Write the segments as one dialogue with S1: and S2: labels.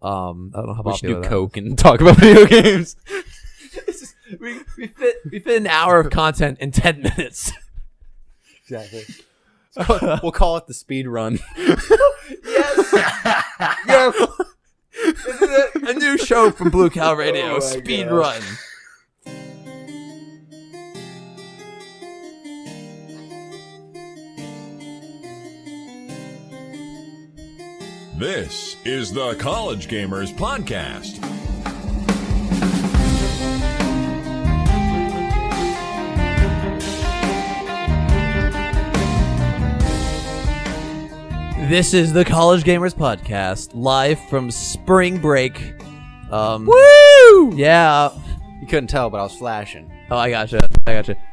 S1: I don't know how
S2: we should do
S1: popular
S2: coke and talk about video games.
S1: we fit an hour of content in 10 minutes.
S2: Exactly. We'll call it the speed run.
S1: Yes. Yes. This is a new show from Blue Cow Radio, Speed Run.
S3: This is the College Gamers Podcast.
S1: This is the College Gamers Podcast, live from spring break.
S2: Woo!
S1: Yeah.
S2: You couldn't tell, but I was flashing.
S1: Oh, I gotcha.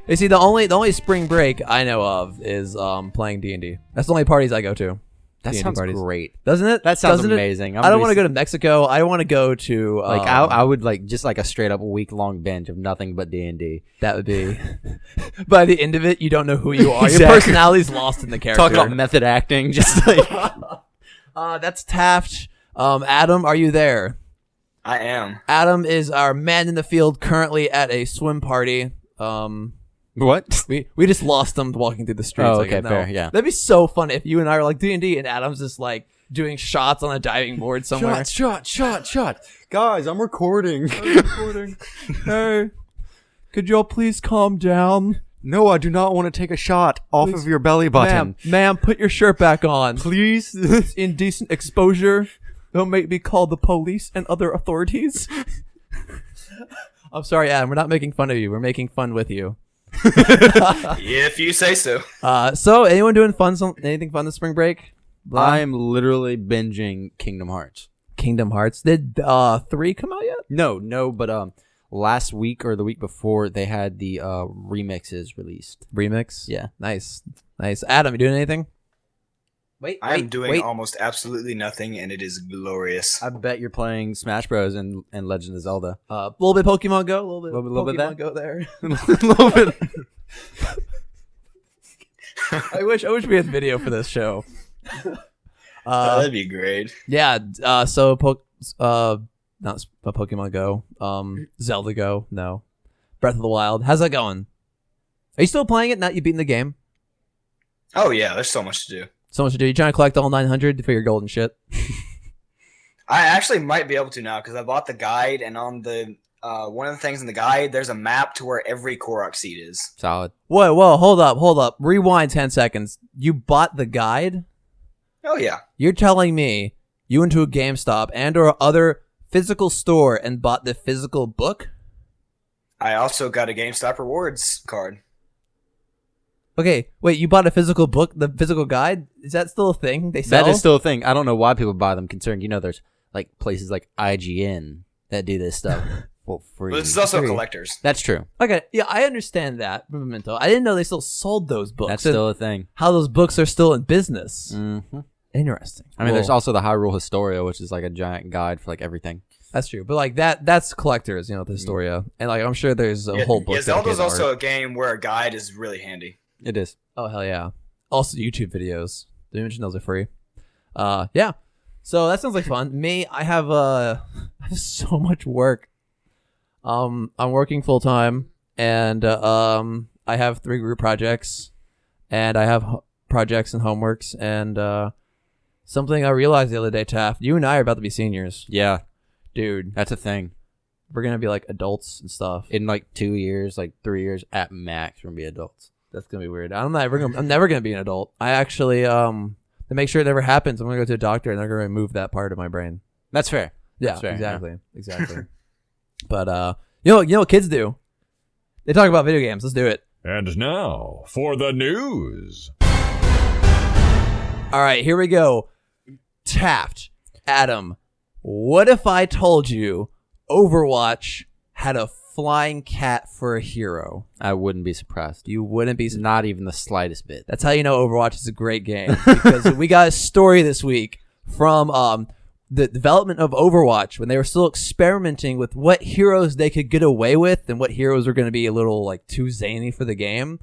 S1: You see, the only spring break I know of is playing D&D. That's the only parties I go to.
S2: That
S1: D&D
S2: sounds
S1: parties.
S2: Great.
S1: Doesn't it?
S2: That sounds
S1: Doesn't
S2: amazing.
S1: I don't want to go to Mexico. I want to go to
S2: I would like just like a straight up week-long binge of nothing but D&D.
S1: That would be. By the end of it, you don't know who you are.
S2: Exactly.
S1: Your personality's lost in the character.
S2: Talk about method acting, just like
S1: that's Taft. Adam, are you there?
S4: I am.
S1: Adam is our man in the field, currently at a swim party.
S2: What?
S1: We just lost him walking through the streets.
S2: Oh, okay, fair, yeah.
S1: That'd be so fun if you and I were like D&D and Adam's just like doing shots on a diving board somewhere.
S2: Shot. Guys, I'm recording.
S1: Hey, could y'all please calm down?
S2: No, I do not want to take a shot off of your belly button.
S1: Ma'am, put your shirt back on.
S2: Please.
S1: It's indecent exposure. Don't make me call the police and other authorities. I'm sorry, Adam. We're not making fun of you. We're making fun with you.
S4: If you say so.
S1: So anyone doing anything fun this spring break?
S2: I'm literally binging Kingdom Hearts.
S1: Kingdom Hearts. Did 3 come out yet?
S2: No, but last week or the week before they had the remixes released.
S1: Remix?
S2: Yeah.
S1: Nice. Adam, you doing anything?
S4: I'm doing almost absolutely nothing, and it is glorious.
S2: I bet you're playing Smash Bros. and Legend of Zelda.
S1: A little bit Pokemon Go, a little bit
S2: Pokemon
S1: that? Go there.
S2: A little bit.
S1: I wish we had video for this show.
S4: That'd be great.
S1: Yeah. Not Pokemon Go. Zelda Go. No. Breath of the Wild. How's that going? Are you still playing it? Not you beating the game?
S4: Oh yeah, there's so much to do.
S1: So much to do. You trying to collect all 900 for your golden shit?
S4: I actually might be able to now because I bought the guide, and on the one of the things in the guide, there's a map to where every Korok seed is.
S2: Solid.
S1: Whoa, hold up. Rewind 10 seconds. You bought the guide?
S4: Oh yeah.
S1: You're telling me you went to a GameStop and or other physical store and bought the physical book?
S4: I also got a GameStop rewards card.
S1: Okay, wait, you bought a physical book, the physical guide? Is that still a thing they sell?
S2: That is still a thing. I don't know why people buy them, considering, there's like places like IGN that do this stuff for free.
S4: But this is also collectors.
S2: That's true.
S1: Okay, yeah, I understand that, Memento. I didn't know they still sold those books.
S2: That's still a thing.
S1: How those books are still in business.
S2: Mm-hmm.
S1: Interesting.
S2: I mean, there's also the Hyrule Historia, which is like a giant guide for like everything.
S1: That's true, but like that's collectors, the Historia, and like I'm sure there's a whole book.
S4: Yeah, Zelda's also a game where a guide is really handy.
S2: It is.
S1: Oh hell yeah! Also YouTube videos. Did you mention those are free? Yeah. So that sounds like fun. Me, I have so much work. I'm working full time, and I have 3 group projects, and I have projects and homeworks, and something I realized the other day, Taft. You and I are about to be seniors.
S2: Yeah.
S1: Dude,
S2: That's a thing.
S1: we're gonna be like adults and stuff.
S2: In like 2 years, like 3 years at max, we're going to be adults.
S1: That's gonna be weird. I'm never gonna be an adult. I actually to make sure it never happens, I'm gonna go to a doctor and they're gonna remove that part of my brain.
S2: That's fair.
S1: Yeah,
S2: That's fair,
S1: exactly. But you know what kids do? They talk about video games. Let's do it.
S3: And now for the news.
S1: All right, here we go. Taft, Adam, what if I told you Overwatch had a flying cat for a hero?
S2: I wouldn't be surprised.
S1: You wouldn't be.
S2: Not even the slightest bit.
S1: That's how you know Overwatch is a great game, because we got a story this week from the development of Overwatch when they were still experimenting with what heroes they could get away with and what heroes were going to be a little like too zany for the game.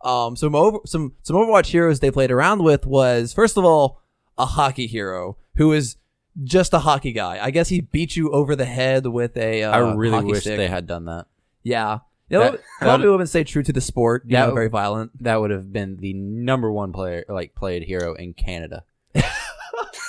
S1: Some Overwatch heroes they played around with was, first of all, a hockey hero who is just a hockey guy. I guess he beat you over the head with a
S2: I really
S1: hockey
S2: wish
S1: stick.
S2: they had done that.
S1: Yeah. A lot of people would stay true to the sport. Very violent.
S2: That would have been the number one played hero in Canada.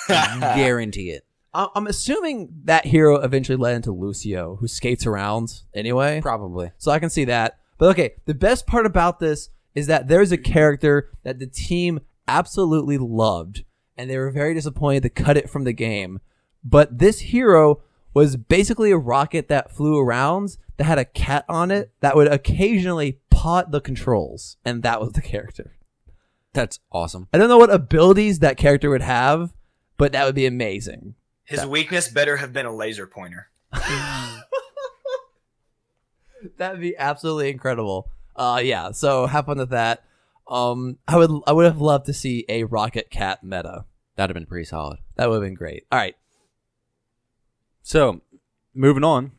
S2: Guarantee it.
S1: I'm assuming that hero eventually led into Lucio, who skates around anyway.
S2: Probably.
S1: So I can see that. But okay, the best part about this is that there's a character that the team absolutely loved, and they were very disappointed to cut it from the game. But this hero was basically a rocket that flew around that had a cat on it that would occasionally pot the controls, and that was the character.
S2: That's awesome.
S1: I don't know what abilities that character would have, but that would be amazing.
S4: His weakness better have been a laser pointer.
S1: That'd be absolutely incredible. Yeah, so have fun with that. I would have loved to see a Rocket Cat meta.
S2: That'd have been pretty solid.
S1: That would have been great. All right.
S2: So, moving on.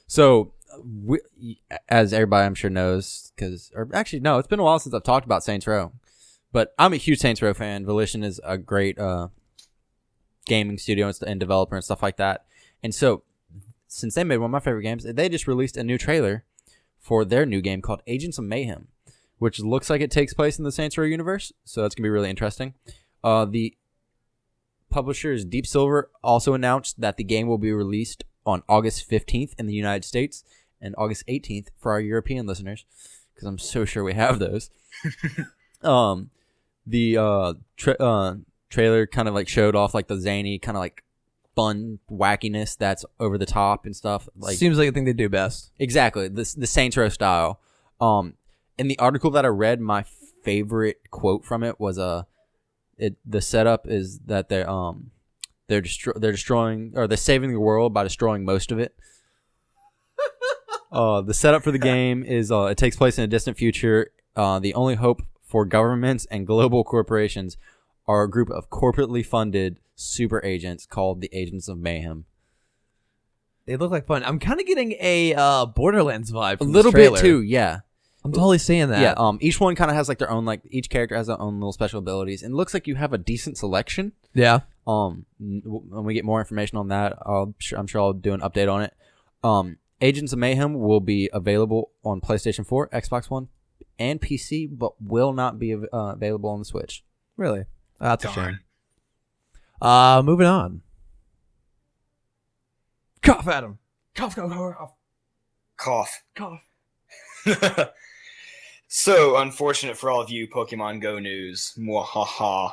S2: So, as everybody I'm sure knows, it's been a while since I've talked about Saints Row, but I'm a huge Saints Row fan. Volition is a great gaming studio and developer and stuff like that. And so, since they made one of my favorite games, they just released a new trailer for their new game called Agents of Mayhem, which looks like it takes place in the Saints Row universe. So that's going to be really interesting. The publishers Deep Silver also announced that the game will be released on August 15th in the United States and August 18th for our European listeners, because I'm so sure we have those. The trailer kind of like showed off like the zany kind of like fun wackiness that's over the top and stuff. Like,
S1: seems like a thing they do best.
S2: Exactly, the Saints Row style. In the article that I read, my favorite quote from it was the setup is that they're destroying, or they're saving the world by destroying most of it. The setup for the game is it takes place in a distant future. The only hope for governments and global corporations are a group of corporately funded super agents called the Agents of Mayhem.
S1: They look like fun. I'm kind of getting a Borderlands vibe from
S2: A little
S1: this trailer.
S2: bit too, yeah.
S1: I'm totally seeing that.
S2: Yeah, each one kind of has like their own, like each character has their own little special abilities, and it looks like you have a decent selection.
S1: Yeah.
S2: When we get more information on that, I'm sure I'll do an update on it. Agents of Mayhem will be available on PlayStation 4, Xbox One, and PC, but will not be available on the Switch.
S1: Really? That's a
S4: Darn.
S1: shame. Moving on. Cough, Adam. Cough, cough, cough.
S4: Cough.
S1: Cough.
S4: So unfortunate for all of you Pokemon Go news. Mwahaha.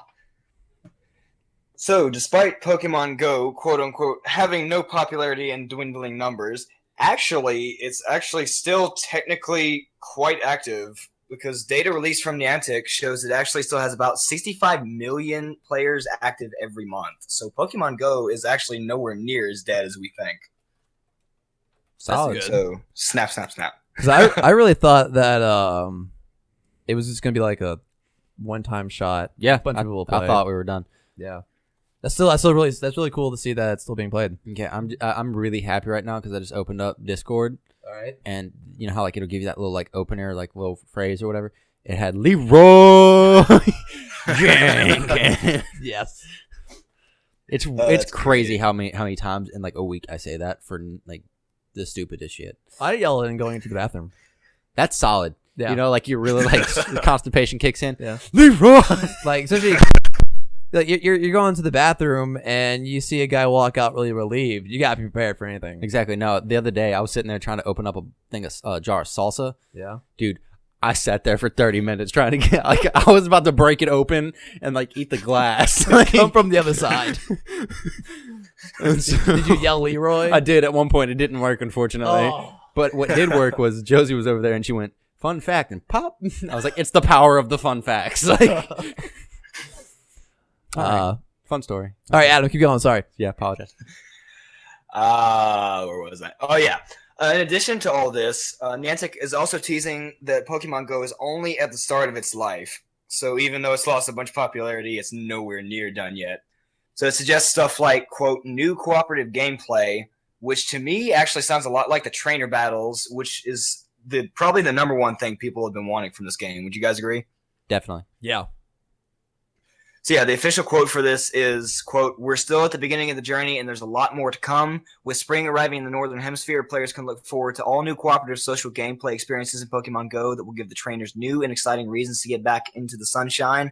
S4: So, despite Pokemon Go, quote unquote, having no popularity and dwindling numbers, it's actually still technically quite active, because data released from Niantic shows it actually still has about 65 million players active every month. So Pokemon Go is actually nowhere near as dead as we think.
S1: Solid.
S4: So snap, snap, snap.
S1: Because I really thought that it was just gonna be like a one-time shot.
S2: Yeah,
S1: bunch of people will play.
S2: I thought we were done.
S1: Yeah, that's really cool to see that it's still being played.
S2: Okay, I'm really happy right now because I just opened up Discord.
S1: All right.
S2: And you know how like it'll give you that little like opener, like little phrase or whatever. It had Leroy Jenkins.
S1: Yes.
S2: It's crazy how many times in like a week I say that for like the stupidest shit.
S1: I yell it in going into the bathroom.
S2: That's solid.
S1: Yeah.
S2: You know, like you're really like the constipation kicks in.
S1: Yeah.
S2: Leroy.
S1: Like especially like you're going to the bathroom and you see a guy walk out really relieved. You gotta be prepared for anything.
S2: Exactly. No, the other day I was sitting there trying to open up a jar of salsa.
S1: Yeah.
S2: Dude, I sat there for 30 minutes trying to get, like, I was about to break it open and, like, eat the glass. Like,
S1: Come from the other side. Did you yell Leroy?
S2: I did at one point. It didn't work, unfortunately.
S1: Oh.
S2: But what did work was Josie was over there and she went, fun fact, and pop. I was like, it's the power of the fun facts. Like, fun story.
S1: All right, Adam, keep going. Sorry.
S2: Yeah, apologize.
S4: Where was I? Oh, yeah. In addition to all this, Niantic is also teasing that Pokemon Go is only at the start of its life. So even though it's lost a bunch of popularity, it's nowhere near done yet. So it suggests stuff like, quote, new cooperative gameplay, which to me actually sounds a lot like the trainer battles, which is probably the number one thing people have been wanting from this game. Would you guys agree?
S2: Definitely.
S1: Yeah.
S4: So yeah, the official quote for this is, quote, "We're still at the beginning of the journey and there's a lot more to come. With spring arriving in the Northern Hemisphere, players can look forward to all new cooperative social gameplay experiences in Pokemon Go that will give the trainers new and exciting reasons to get back into the sunshine."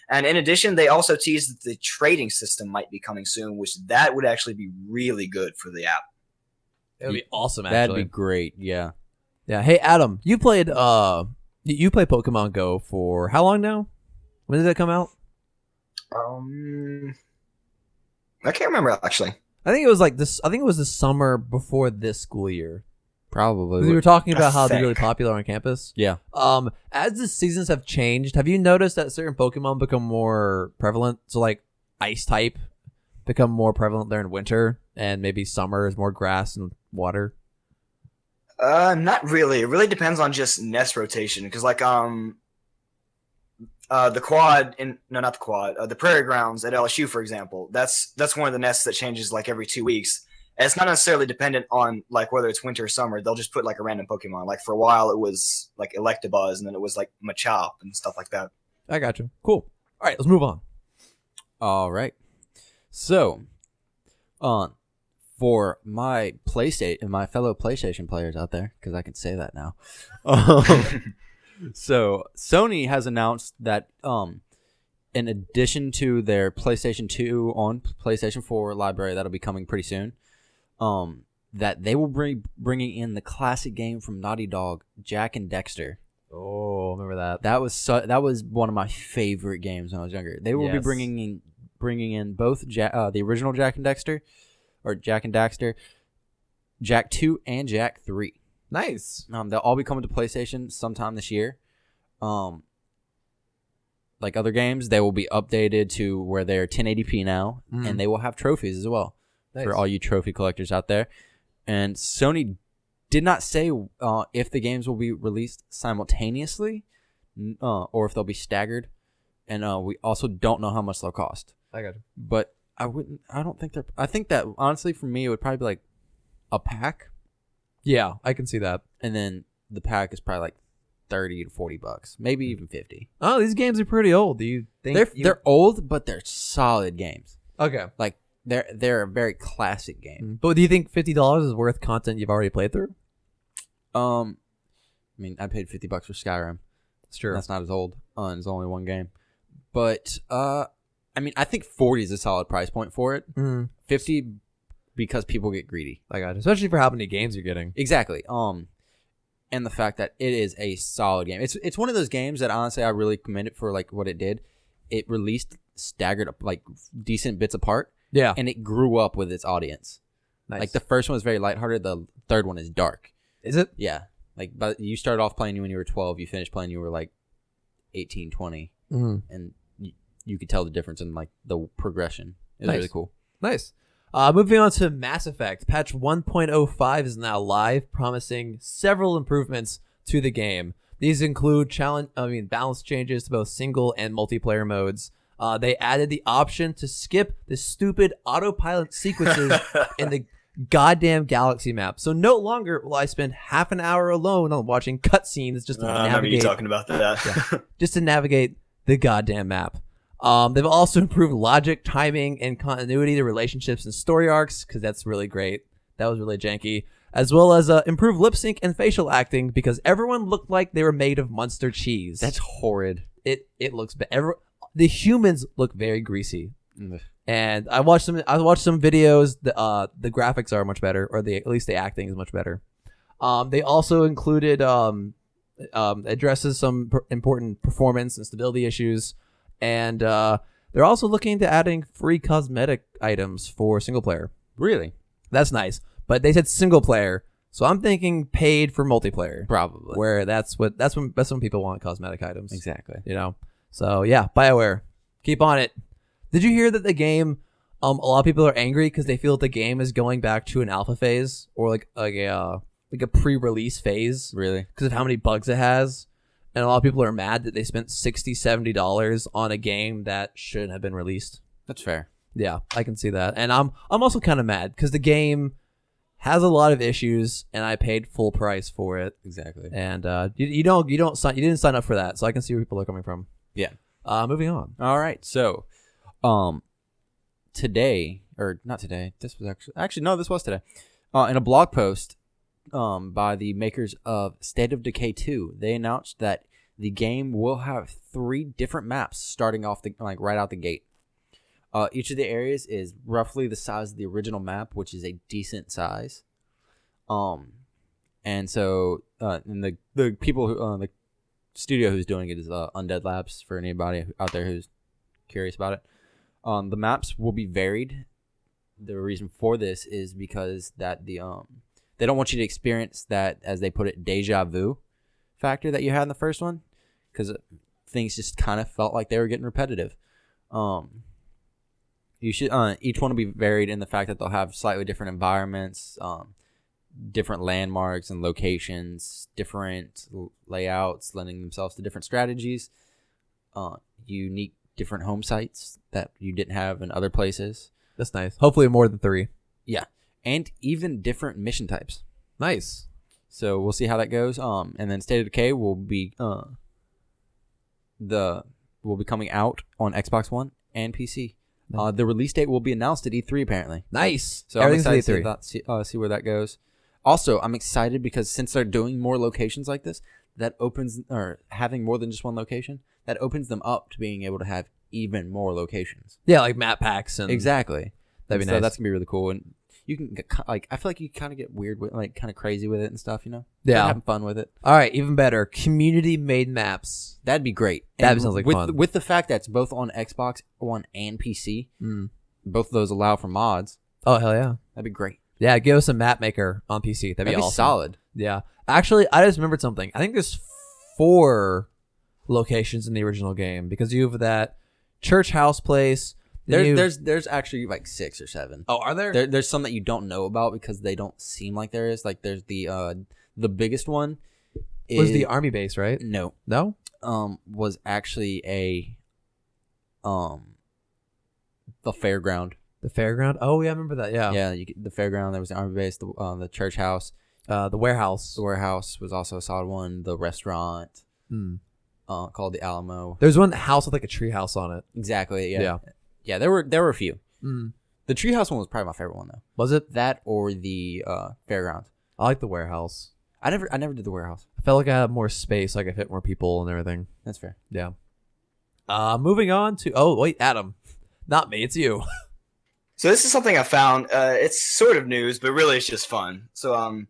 S4: And in addition, they also teased that the trading system might be coming soon, which that would actually be really good for the app.
S1: It would be awesome,
S2: That'd
S1: actually.
S2: be great. Yeah.
S1: Yeah. Hey, Adam, you played Pokemon Go for how long now? When did that come out?
S4: I can't remember actually.
S1: I think it was like this. I think it was the summer before this school year.
S2: Probably.
S1: We were talking about
S4: I
S1: how they're
S4: think.
S1: really popular on campus.
S2: Yeah.
S1: As the seasons have changed, have you noticed that certain Pokemon become more prevalent? So like Ice type become more prevalent there in winter, and maybe summer is more grass and water.
S4: Not really. It really depends on just nest rotation. Because like the quad not the quad, the prairie grounds at LSU, for example, that's one of the nests that changes like every 2 weeks. And it's not necessarily dependent on like whether it's winter or summer. They'll just put like a random Pokemon. Like for a while it was like Electabuzz, and then it was like Machop and stuff like that.
S1: I got you. Cool. All right, let's move on.
S2: All right. So, for my PlayStation, my fellow PlayStation players out there, because I can say that now. So Sony has announced that in addition to their PlayStation 2 on PlayStation 4 library that'll be coming pretty soon, that they will bringing in the classic game from Naughty Dog, Jak and Daxter.
S1: Oh, remember that?
S2: That was one of my favorite games when I was younger. They will be bringing in both the original Jak and Daxter, or Jak and Daxter, Jak 2 and Jak 3.
S1: Nice.
S2: They'll all be coming to PlayStation sometime this year. Like other games, they will be updated to where they're 1080p now, and they will have trophies as well for all you trophy collectors out there. And Sony did not say if the games will be released simultaneously or if they'll be staggered, and we also don't know how much they'll cost.
S1: I got you.
S2: But I think that honestly for me it would probably be like a pack.
S1: Yeah, I can see that.
S2: And then the pack is probably like $30 to $40, maybe even $50.
S1: Oh, these games are pretty old. Do you think
S2: They're old, but they're solid games.
S1: okay?
S2: Like they're a very classic game.
S1: But do you think $50 is worth content you've already played through?
S2: I mean, I paid $50 for Skyrim.
S1: It's true.
S2: That's not as old. And it's only one game. But I mean, I think 40 is a solid price point for it. 50 because people get greedy.
S1: I got you. Especially for how many games you're getting.
S2: Exactly. And the fact that it is a solid game. It's one of those games that honestly I really commend it for like what it did. It released staggered up like decent bits apart.
S1: Yeah.
S2: And it grew up with its audience.
S1: Nice.
S2: Like the first one was very lighthearted. The third one is dark.
S1: Is it?
S2: Yeah. Like, but you started off playing when you were 12. You finished playing you were like 18, 20. And you could tell the difference in like the progression. It was really cool.
S1: Nice. Moving on to Mass Effect. Patch 1.05 is now live, promising several improvements to the game. These include balance changes to both single and multiplayer modes. They added the option to skip the stupid autopilot sequences in the goddamn galaxy map. So no longer will I spend half an hour alone on watching cutscenes just to
S4: I remember you
S1: navigate.
S4: talking about that.
S1: Just to navigate the goddamn map. They've also improved logic, timing, and continuity to relationships and story arcs, because that's really great. That was really janky. As well as improved lip sync and facial acting, because everyone looked like they were made of Munster cheese.
S2: That's horrid.
S1: It looks bad. The humans look very greasy. And I watched some videos. The graphics are much better, or at least the acting is much better. They also included addresses some important performance and stability issues. And they're also looking into adding free cosmetic items for single player.
S2: Really?
S1: That's nice. But they said single player, so I'm thinking paid for multiplayer.
S2: Probably.
S1: Where that's when people want cosmetic items.
S2: Exactly.
S1: You know. So yeah, BioWare, keep on it. Did you hear that the game? A lot of people are angry because they feel that the game is going back to an alpha phase or like a pre-release phase.
S2: Really?
S1: Because of how many bugs it has. And a lot of people are mad that they spent $60, $70 on a game that shouldn't have been released.
S2: That's fair.
S1: Yeah, I can see that. And I'm also kind of mad because the game has a lot of issues, and I paid full price for it.
S2: Exactly.
S1: And you didn't sign up for that, so I can see where people are coming from.
S2: Yeah.
S1: Moving on.
S2: All right. So Today, or not today, this was actually no, this was today. In a blog post by the makers of State of Decay 2, they announced that the game will have 3 different maps starting off right out the gate. Each of the areas is roughly the size of the original map, which is a decent size. And so and the people who the studio who's doing it is Undead Labs, for anybody out there who's curious about it. The maps will be varied. The reason for this is because that they don't want you to experience that, as they put it, deja vu factor that you had in the first one, because things just kind of felt like they were getting repetitive. You should each one will be varied in the fact that they'll have slightly different environments, different landmarks and locations, different layouts, lending themselves to different strategies, unique different home sites that you didn't have in other places.
S1: That's nice. Hopefully more than 3.
S2: Yeah, and even different mission types.
S1: Nice.
S2: So we'll see how that goes. And then State of Decay will be coming out on Xbox One and PC. The release date will be announced at E3 apparently.
S1: Nice.
S2: So I'm excited to see where that goes. Also, I'm excited because since they're doing more locations like this, that opens, or having more than just one location, that opens them up to being able to have even more locations.
S1: Yeah, like map packs and
S2: exactly.
S1: That'd be nice.
S2: So that's gonna be really cool, and you can get, I feel like you kind of get weird with, kind of crazy with it and stuff.
S1: Yeah,
S2: having fun with it.
S1: All right, even better, community made maps.
S2: That'd be great.
S1: That sounds like fun.
S2: With the fact that it's both on Xbox One and PC, both of those allow for mods.
S1: Oh hell yeah,
S2: that'd be great.
S1: Yeah, give us a map maker on PC. That'd be awesome.
S2: Solid.
S1: Yeah, actually, I just remembered something. I think there's 4 locations in the original game, because you have that church house place.
S2: There's actually like 6 or 7.
S1: Oh, are there?
S2: There's some that you don't know about because they don't seem like there is. Like there's the biggest one
S1: was the army base, right?
S2: No. Was actually the fairground.
S1: The fairground? Oh yeah, I remember that. Yeah.
S2: Yeah, the fairground. There was the army base. The church house.
S1: The warehouse.
S2: The warehouse was also a solid one. The restaurant. Called the Alamo.
S1: There's one house with like a tree house on it.
S2: Exactly. Yeah. Yeah. There were a few. The treehouse one was probably my favorite one though.
S1: Was it?
S2: That or the fairgrounds?
S1: I like the warehouse.
S2: I never did the warehouse.
S1: I felt like I had more space, so I could fit more people and everything.
S2: That's fair.
S1: Yeah. Moving on to Adam, not me, it's you.
S4: So this is something I found. It's sort of news, but really it's just fun. So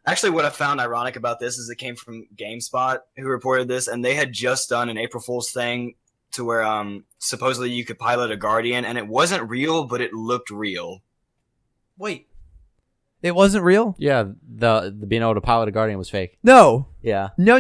S4: actually, what I found ironic about this is it came from GameSpot, who reported this, and they had just done an April Fool's thing to where supposedly you could pilot a Guardian, and it wasn't real, but it looked real.
S1: Wait, it wasn't real?
S2: Yeah, the being able to pilot a Guardian was fake.
S1: No.
S2: Yeah.
S1: No.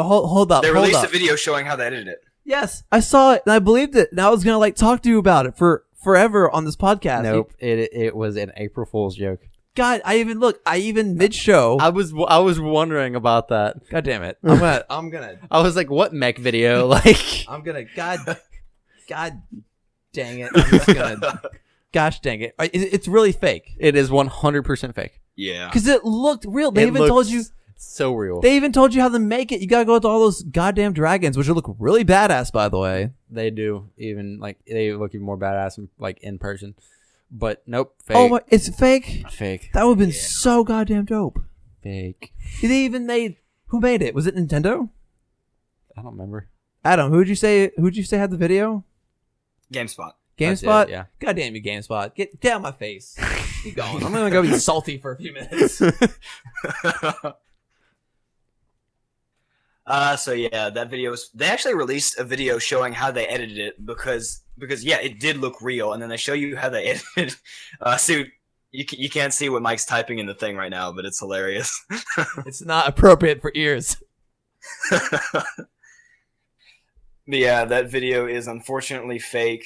S1: Hold up.
S4: They released a video showing how they edited it.
S1: Yes, I saw it and I believed it, and I was gonna talk to you about it for forever on this podcast.
S2: Nope, it was an April Fool's joke.
S1: God, I even mid-show.
S2: I was wondering about that.
S1: God damn it. I'm gonna.
S2: I was like, what mech video? Like,
S1: I'm gonna. God dang it. I'm just gonna. Gosh dang it. It's really fake.
S2: It is 100% fake.
S4: Yeah.
S1: Because it looked real. They even told you.
S2: So real.
S1: They even told you how to make it. You gotta go to all those goddamn dragons, which look really badass, by the way.
S2: They do. Even they look even more badass in person. But nope, fake.
S1: Oh my, it's fake?
S2: Fake.
S1: That would have been so goddamn dope.
S2: Fake.
S1: Who made it? Was it Nintendo?
S2: I don't remember.
S1: Adam, who'd you say had the video?
S4: GameSpot.
S1: GameSpot?
S2: Yeah.
S1: God damn you, GameSpot. Get out of my face. Keep going. I'm gonna go be salty for a few minutes.
S4: So yeah, that video they actually released a video showing how they edited it because yeah, it did look real, and then they show you how they edited. So you can't see what Mike's typing in the thing right now, but it's hilarious.
S1: It's not appropriate for ears.
S4: Yeah, that video is unfortunately fake.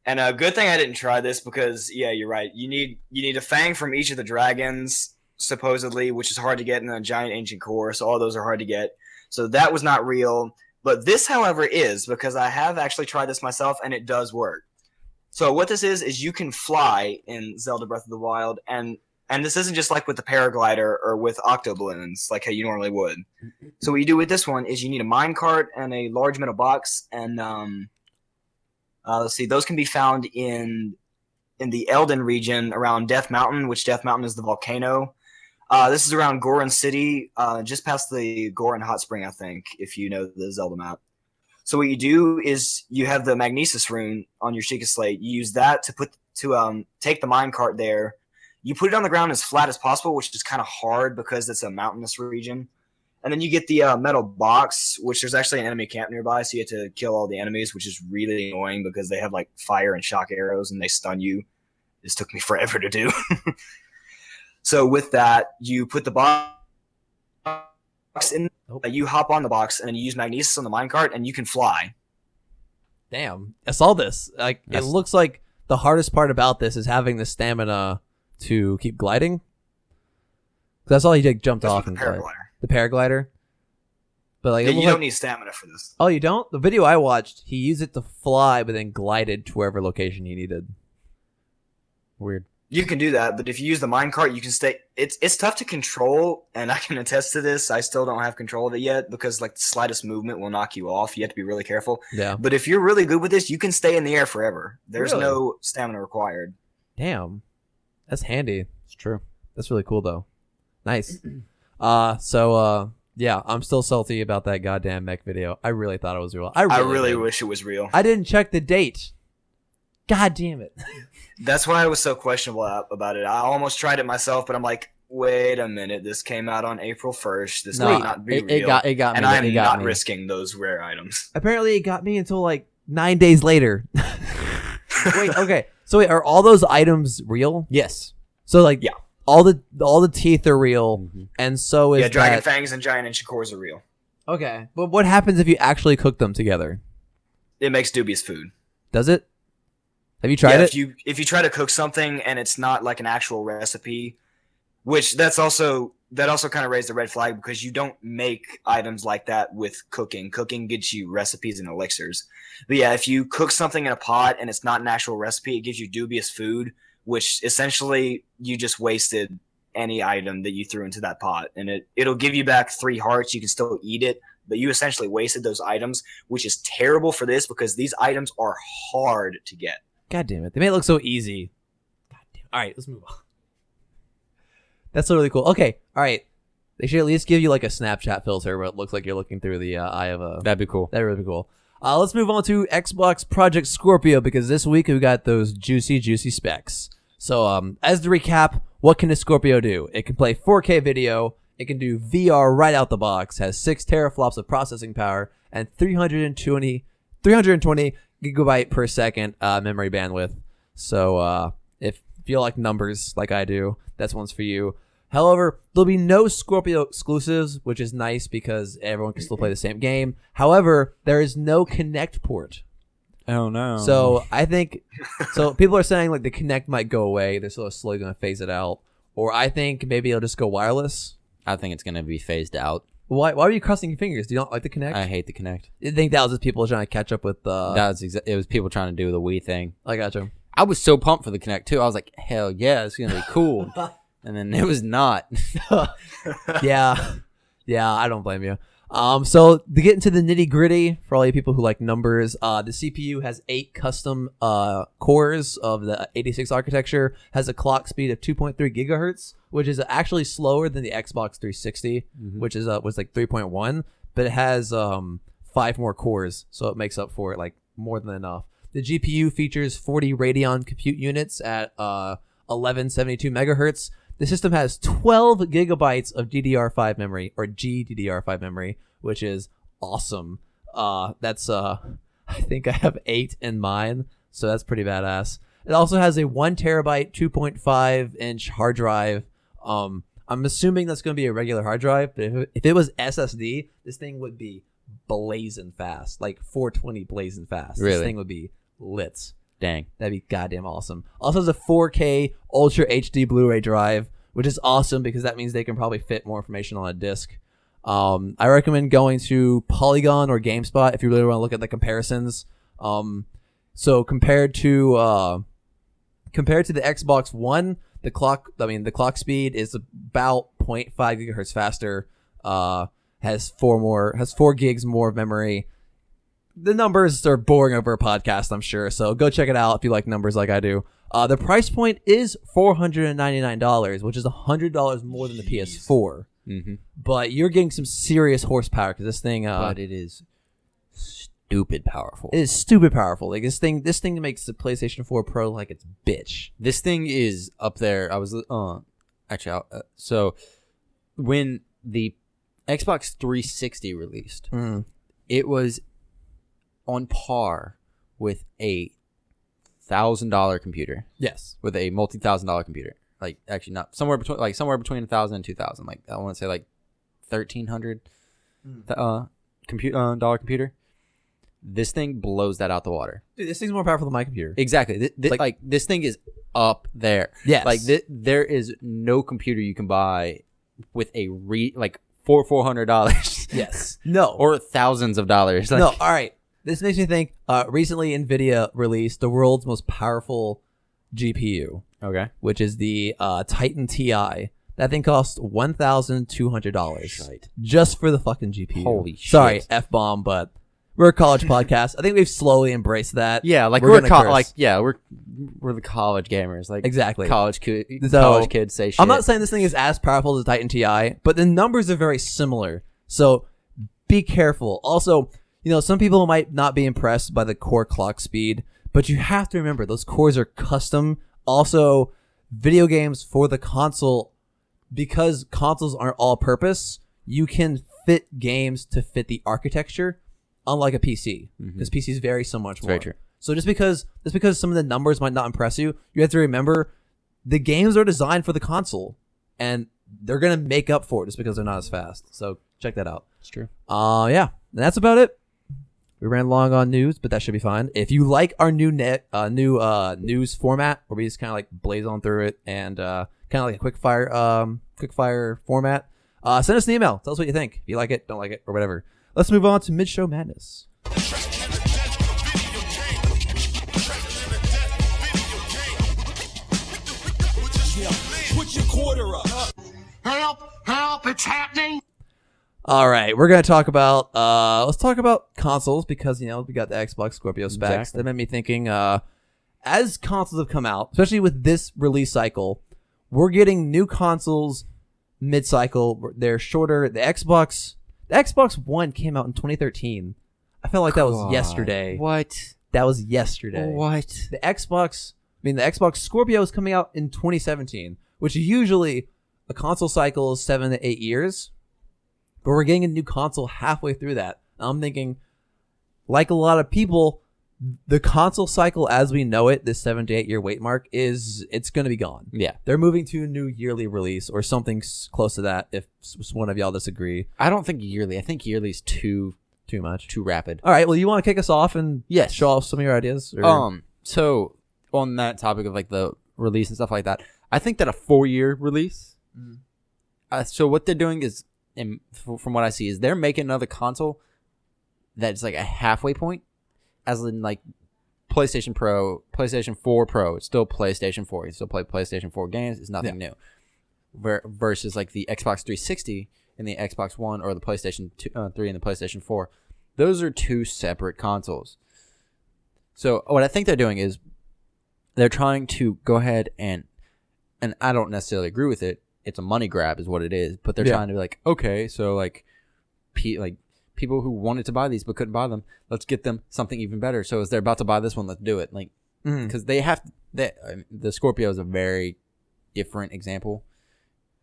S4: And a good thing I didn't try this because yeah, you're right. You need a fang from each of the dragons supposedly, which is hard to get in a giant ancient core. So all those are hard to get. So that was not real. But this, however, is because I have actually tried this myself and it does work. So what this is you can fly in Zelda Breath of the Wild, and this isn't just like with the paraglider or with octoballoons, like how you normally would. So what you do with this one is you need a minecart and a large metal box and Let's see. Those can be found in the Elden region around Death Mountain, which Death Mountain is the volcano. This is around Goron City, just past the Goron Hot Spring, I think, if you know the Zelda map. So what you do is you have the Magnesis rune on your Sheikah Slate. You use that to take the minecart there. You put it on the ground as flat as possible, which is kind of hard because it's a mountainous region. And then you get the metal box, which there's actually an enemy camp nearby, so you have to kill all the enemies, which is really annoying because they have like fire and shock arrows and they stun you. This took me forever to do. So with that, you put the box in, you hop on the box, and then you use Magnesis on the minecart, and you can fly.
S1: Damn, I saw this. Like, it looks like the hardest part about this is having the stamina to keep gliding. That's all he did, jumped off and glided. The paraglider. But like,
S4: yeah, you don't need stamina for this.
S1: Oh, you don't? The video I watched, he used it to fly, but then glided to wherever location he needed. Weird.
S4: You can do that, but if you use the minecart, you can stay. It's tough to control, and I can attest to this. I still don't have control of it yet because like the slightest movement will knock you off. You have to be really careful.
S1: Yeah.
S4: But if you're really good with this, you can stay in the air forever. There's
S1: Really?
S4: no stamina required.
S1: Damn. That's handy.
S2: It's true.
S1: That's really cool, though. Nice. Yeah, I'm still salty about that goddamn mech video. I really thought it was real. I
S4: really
S1: did.
S4: wish it was real.
S1: I didn't check the date. God damn it.
S4: That's why I was so questionable about it. I almost tried it myself, but I'm like, wait a minute. This came out on April 1st. This might not be real.
S2: It got me.
S4: And I'm not
S2: me.
S4: risking those rare items.
S1: Apparently, it got me until like 9 days later. Wait, okay. So wait, are all those items real?
S2: Yes.
S1: So like,
S4: Yeah.
S1: all the teeth are real, and so is
S4: Dragon Fangs and Giant Inchicores are real.
S1: Okay, but what happens if you actually cook them together?
S4: It makes dubious food.
S1: Does it? Have you tried it?
S4: If you try to cook something and it's not like an actual recipe, which that also kind of raised a red flag because you don't make items like that with cooking. Cooking gets you recipes and elixirs. But yeah, if you cook something in a pot and it's not an actual recipe, it gives you dubious food, which essentially you just wasted any item that you threw into that pot. And it'll give you back 3 hearts. You can still eat it, but you essentially wasted those items, which is terrible for this because these items are hard to get.
S1: God damn it. They may look so easy. God damn. All right, let's move on. That's really cool. Okay, all right. They should at least give you like a Snapchat filter where it looks like you're looking through the eye of a...
S2: That'd be cool.
S1: That'd really be cool. Let's move on to Xbox Project Scorpio because this week we got those juicy specs. So as to recap, what can a Scorpio do? It can play 4K video. It can do VR right out the box. Has 6 teraflops of processing power and 320 gigabyte per second memory bandwidth. So if you like numbers like I do, that's one's for you. However, there'll be no Scorpio exclusives, which is nice because everyone can still play the same game. However, there is no Kinect port.
S2: Oh no.
S1: So I think people are saying like the Kinect might go away. They're sort of slowly going to phase it out. Or I think maybe it'll just go wireless.
S2: I think it's going to be phased out.
S1: Why are you crossing your fingers? Do you not like the Kinect?
S2: I hate the Kinect.
S1: You think that was just people trying to catch up with
S2: It was people trying to do the Wii thing.
S1: I gotcha.
S2: I was so pumped for the Kinect too. I was like, hell yeah, it's going to be cool. And then it was not.
S1: Yeah, I don't blame you. So to get into the nitty gritty for all you people who like numbers, the CPU has 8 custom cores of the 86 architecture, has a clock speed of 2.3 gigahertz, which is actually slower than the Xbox 360, which is was like 3.1, but it has 5 more cores, so it makes up for it like more than enough. The GPU features 40 Radeon compute units at 1172 megahertz. The system has 12 gigabytes of DDR5 memory, or GDDR5 memory, which is awesome. That's I think I have 8 in mine, so that's pretty badass. It also has a 1 terabyte, 2.5 inch hard drive. I'm assuming that's going to be a regular hard drive, but if it was SSD, this thing would be blazing fast, like 420 blazing fast.
S2: Really?
S1: This thing would be lit.
S2: Dang.
S1: That'd be goddamn awesome. Also has a 4K Ultra HD Blu-ray drive, which is awesome because that means they can probably fit more information on a disc. I recommend going to Polygon or GameSpot if you really want to look at the comparisons. So compared to the Xbox One, the clock speed is about 0.5 gigahertz faster. Has 4 gigs more of memory. the numbers are boring over a podcast, I'm sure. So go check it out if you like numbers like I do. The price point is $499, which is $100 more than the PS4.
S2: Mm-hmm.
S1: But you're getting some serious horsepower because this thing.
S2: But it is stupid powerful.
S1: It is stupid powerful. Like this thing makes the PlayStation 4 Pro like its bitch.
S2: This thing is up there. I was so when the Xbox 360 released, it was on par with a $1,000 computer.
S1: Yes,
S2: with a multi-$1,000 computer. Like actually not somewhere between $1,000 and $2,000. Like I want to say like $1,300 computer. This thing blows that out the water.
S1: Dude, this thing's more powerful than my computer.
S2: Exactly. This thing is up there.
S1: Yes.
S2: Like there is no computer you can buy with a for $400.
S1: Yes. No.
S2: Or thousands of dollars. Like,
S1: no. All right. This makes me think. Recently, Nvidia released the world's most powerful GPU.
S2: Okay.
S1: Which is the Titan Ti. That thing costs $1,200 just for the fucking GPU.
S2: Holy shit.
S1: Sorry, F-bomb, but we're a college podcast. I think we've slowly embraced that.
S2: Yeah, like
S1: we're
S2: we're the college gamers. Like
S1: exactly.
S2: College kids say shit.
S1: I'm not saying this thing is as powerful as the Titan Ti, but the numbers are very similar. So be careful. Also, some people might not be impressed by the core clock speed, but you have to remember those cores are custom. Also, video games for the console, because consoles aren't all purpose, you can fit games to fit the architecture, unlike a PC, because PCs vary so much more.
S2: Very true.
S1: So just because some of the numbers might not impress you, you have to remember the games are designed for the console, and they're gonna make up for it just because they're not as fast. So check that out.
S2: It's true.
S1: Yeah, and that's about it. We ran long on news, but that should be fine. If you like our new news format, where we just kind of like blaze on through it and kind of like a quick fire format, send us an email. Tell us what you think. If you like it, don't like it, or whatever. Let's move on to mid-show madness.
S5: Put your quarter up. Help, it's happening.
S1: All right, we're gonna talk about let's talk about consoles because we got the Xbox Scorpio specs.
S2: Exactly.
S1: That made me thinking as consoles have come out, especially with this release cycle, we're getting new consoles mid-cycle. They're shorter. The Xbox One came out in 2013. I felt like that was yesterday.
S2: What?
S1: That was yesterday.
S2: What?
S1: The Xbox Scorpio is coming out in 2017, which usually a console cycle is 7 to 8 years. But we're getting a new console halfway through that. I'm thinking, like a lot of people, the console cycle as we know it, this 7 to 8 year wait mark, it's going to be gone.
S2: Yeah.
S1: They're moving to a new yearly release or something close to that if one of y'all disagree.
S2: I don't think yearly. I think yearly is too
S1: much.
S2: Too rapid.
S1: All right. Well, you want to kick us off and show off some of your ideas? Or?
S2: So on that topic of like the release and stuff like that, I think that a 4-year release. So what they're doing is, from what I see, is they're making another console that's like a halfway point, as in like PlayStation Pro, PlayStation 4 Pro. It's still PlayStation 4. You still play PlayStation 4 games. It's nothing new. Versus like the Xbox 360 and the Xbox One, or the PlayStation 3 and the PlayStation 4. Those are two separate consoles. So what I think they're doing is they're trying to go ahead and I don't necessarily agree with it. It's a money grab is what it is, but they're trying to be like, okay, so like people who wanted to buy these but couldn't buy them, let's get them something even better. So as they're about to buy this one, let's do it. Like, because the Scorpio is a very different example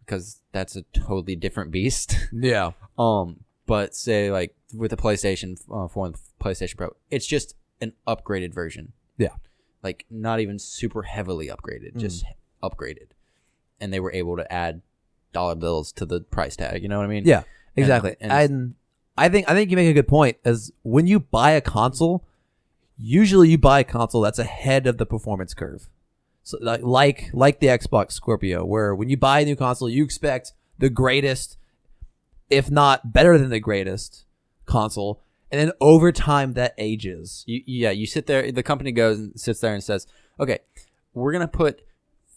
S2: because that's a totally different beast.
S1: Yeah.
S2: But say like with the PlayStation 4 and the PlayStation Pro, it's just an upgraded version.
S1: Yeah.
S2: Like not even super heavily upgraded, just upgraded. And they were able to add dollar bills to the price tag. You know what I mean?
S1: Yeah, exactly.
S2: And
S1: I think you make a good point. As when you buy a console, usually you buy a console that's ahead of the performance curve. So like the Xbox Scorpio, where when you buy a new console, you expect the greatest, if not better than the greatest console, and then over time that ages.
S2: You sit there. The company goes and sits there and says, "Okay, we're gonna put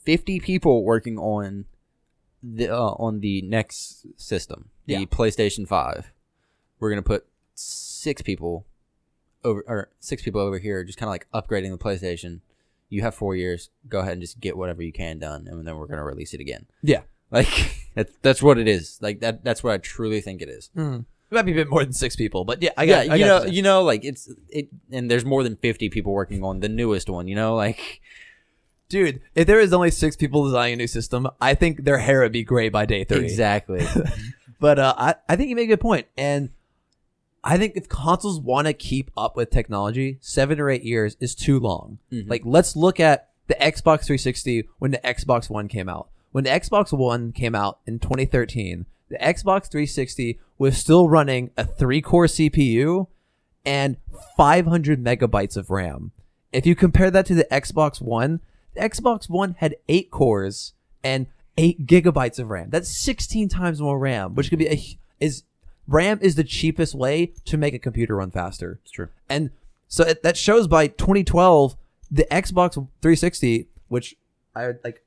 S2: 50 people working on the next system, the PlayStation 5. We're going to put 6 people over here just kind of like upgrading the PlayStation. You have 4 years. Go ahead and just get whatever you can done, and then we're gonna release it again.
S1: Yeah.
S2: Like that's what it is. Like that's what I truly think it is.
S1: Mm. It might be a bit more than 6 people, but yeah,
S2: you know, like and there's more than 50 people working on the newest one. You know, like,
S1: dude, if there is only 6 people designing a new system, I think their hair would be gray by day 3.
S2: exactly.
S1: But I think you make a good point, and I think if consoles want to keep up with technology, 7 or 8 years is too long.
S2: Mm-hmm.
S1: Like, let's look at the Xbox 360 when the Xbox One came out. When the Xbox One came out in 2013, the Xbox 360 was still running a 3-core CPU and 500 megabytes of RAM. If you compare that to the Xbox One had 8 cores and 8 gigabytes of RAM. That's 16 times more RAM, which could be RAM is the cheapest way to make a computer run faster.
S2: It's true.
S1: And so that shows by 2012, the Xbox 360, which I like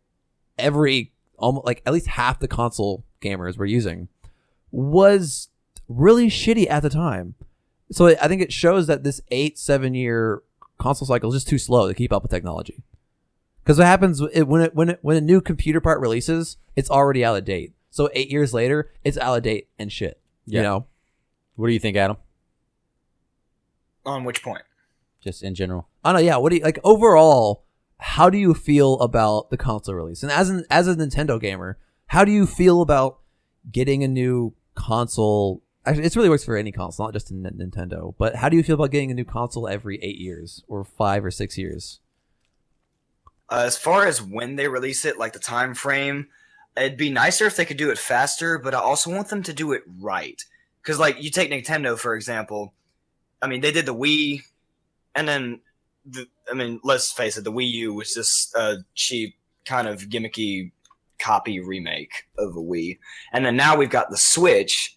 S1: almost like at least half the console gamers were using, was really shitty at the time. So I think it shows that this 7 year console cycle is just too slow to keep up with technology. Because what happens when a new computer part releases, it's already out of date. So 8 years later, it's out of date and shit.
S2: Yeah.
S1: You know?
S2: What do you think, Adam?
S4: On which point?
S2: Just in general.
S1: I don't know. Yeah. What do you like overall? How do you feel about the console release? And as a Nintendo gamer, how do you feel about getting a new console? Actually, it really works for any console, not just Nintendo. But how do you feel about getting a new console every 8 years or 5 or 6 years?
S4: As far as when they release it, like the time frame, it'd be nicer if they could do it faster, but I also want them to do it right. Because, like, you take Nintendo, for example. I mean, they did the Wii, and then, let's face it, the Wii U was just a cheap, kind of gimmicky copy remake of a Wii. And then now we've got the Switch.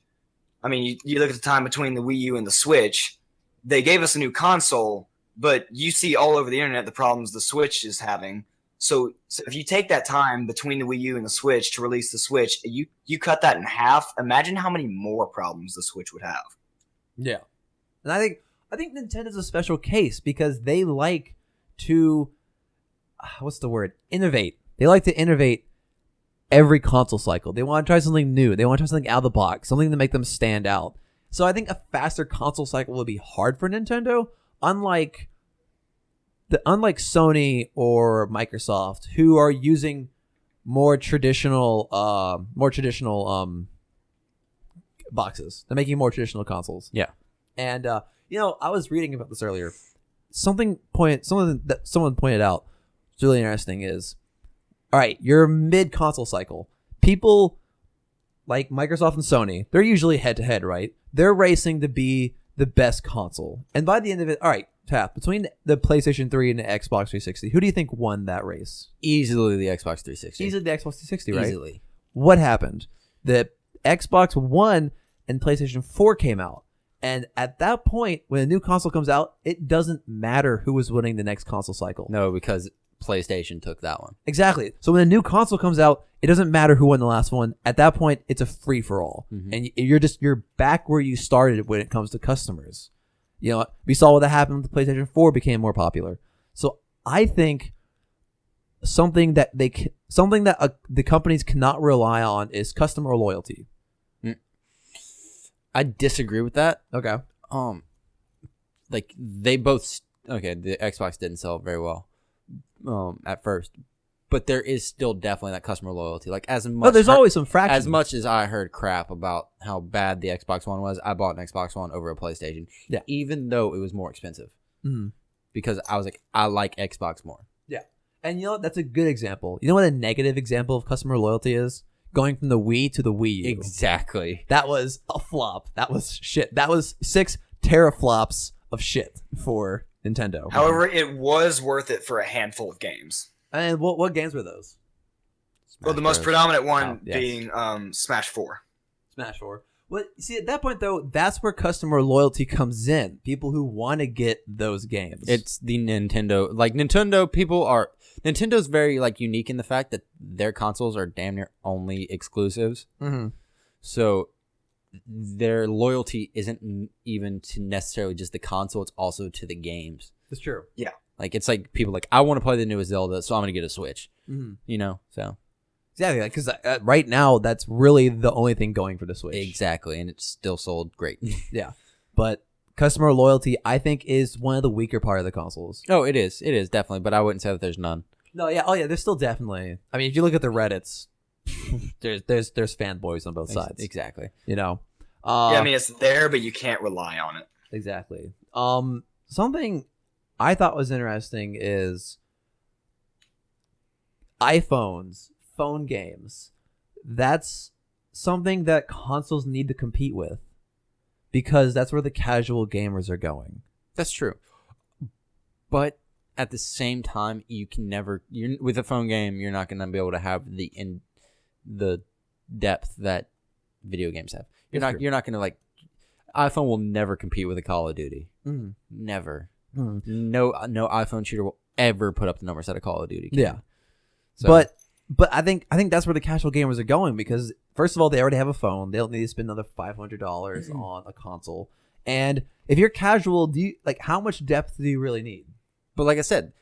S4: I mean, you look at the time between the Wii U and the Switch, they gave us a new console, but you see all over the internet the problems the Switch is having. So if you take that time between the Wii U and the Switch to release the Switch, you cut that in half. Imagine how many more problems the Switch would have.
S1: Yeah, and I think Nintendo's a special case because they like to, innovate. They like to innovate every console cycle. They want to try something new. They want to try something out of the box, something to make them stand out. So I think a faster console cycle would be hard for Nintendo, unlike Sony or Microsoft, who are using more traditional boxes. They're making more traditional consoles.
S2: Yeah.
S1: And I was reading about this earlier. Something that someone pointed out, it's really interesting, is all right, you're mid console cycle. People like Microsoft and Sony, they're usually head to head, right? They're racing to be the best console. And by the end of it, all right, between the PlayStation 3 and the Xbox 360, who do you think won that race?
S2: Easily the Xbox 360.
S1: Easily the Xbox 360, right?
S2: Easily.
S1: What happened? The Xbox One and PlayStation 4 came out. And at that point, when a new console comes out, it doesn't matter who was winning the next console cycle.
S2: No, because PlayStation took that one.
S1: Exactly. So when a new console comes out, it doesn't matter who won the last one. At that point, it's a free-for-all. Mm-hmm. And you're back where you started when it comes to customers. You know, we saw what happened when the PlayStation 4 became more popular. So I think something that the companies cannot rely on is customer loyalty.
S2: I disagree with that.
S1: Okay.
S2: Like they both. Okay, the Xbox didn't sell very well, at first, but there is still definitely that customer loyalty. Like as much.
S1: But there's always some fraction.
S2: As much as I heard crap about how bad the Xbox One was, I bought an Xbox One over a PlayStation.
S1: Yeah.
S2: Even though it was more expensive.
S1: Mm-hmm.
S2: Because I was like, I like Xbox more.
S1: Yeah. And you know what? That's a good example. You know what a negative example of customer loyalty is? Going from the Wii to the Wii U.
S2: Exactly.
S1: That was a flop. That was shit. That was 6 teraflops of shit for Nintendo.
S4: However, it was worth it for a handful of games.
S1: And what games were those?
S4: Well, the most predominant one
S1: yes.
S4: being Smash 4.
S1: Smash 4. Well, see, at that point, though, that's where customer loyalty comes in. People who want to get those games.
S2: It's the Nintendo. Like, Nintendo's very, like, unique in the fact that their consoles are damn near only exclusives.
S1: Mm-hmm.
S2: So, their loyalty isn't even to necessarily just the console, it's also to the games.
S1: That's true.
S4: Yeah.
S2: Like, it's like people like, I want to play the newest Zelda, so I'm going to get a Switch.
S1: Mm-hmm.
S2: You know, so.
S1: Yeah, because right now, that's really the only thing going for the Switch.
S2: Exactly, and it's still sold great.
S1: Yeah. But customer loyalty, I think, is one of the weaker part of the consoles.
S2: Oh, it is. It is, definitely, but I wouldn't say that there's none.
S1: No, yeah. Oh, yeah, there's still definitely. I mean, if you look at the Reddits, there's fanboys on both sides.
S2: Exactly.
S1: You know?
S4: Yeah, I mean, it's there, but you can't rely on it.
S1: Exactly. Something I thought was interesting is iPhones, phone games. That's something that consoles need to compete with because that's where the casual gamers are going.
S2: That's true. But at the same time, you can never with a phone game, you're not going to be able to have the depth that video games have. You're not going to like iPhone will never compete with a Call of Duty.
S1: Mm.
S2: Never.
S1: Mm.
S2: No iPhone shooter will ever put up the numbers that a Call of Duty can.
S1: Yeah.
S2: So,
S1: But I think that's where the casual gamers are going because first of all, they already have a phone. They don't need to spend another $500 on a console. And if you're casual, how much depth do you really need?
S2: but like I said,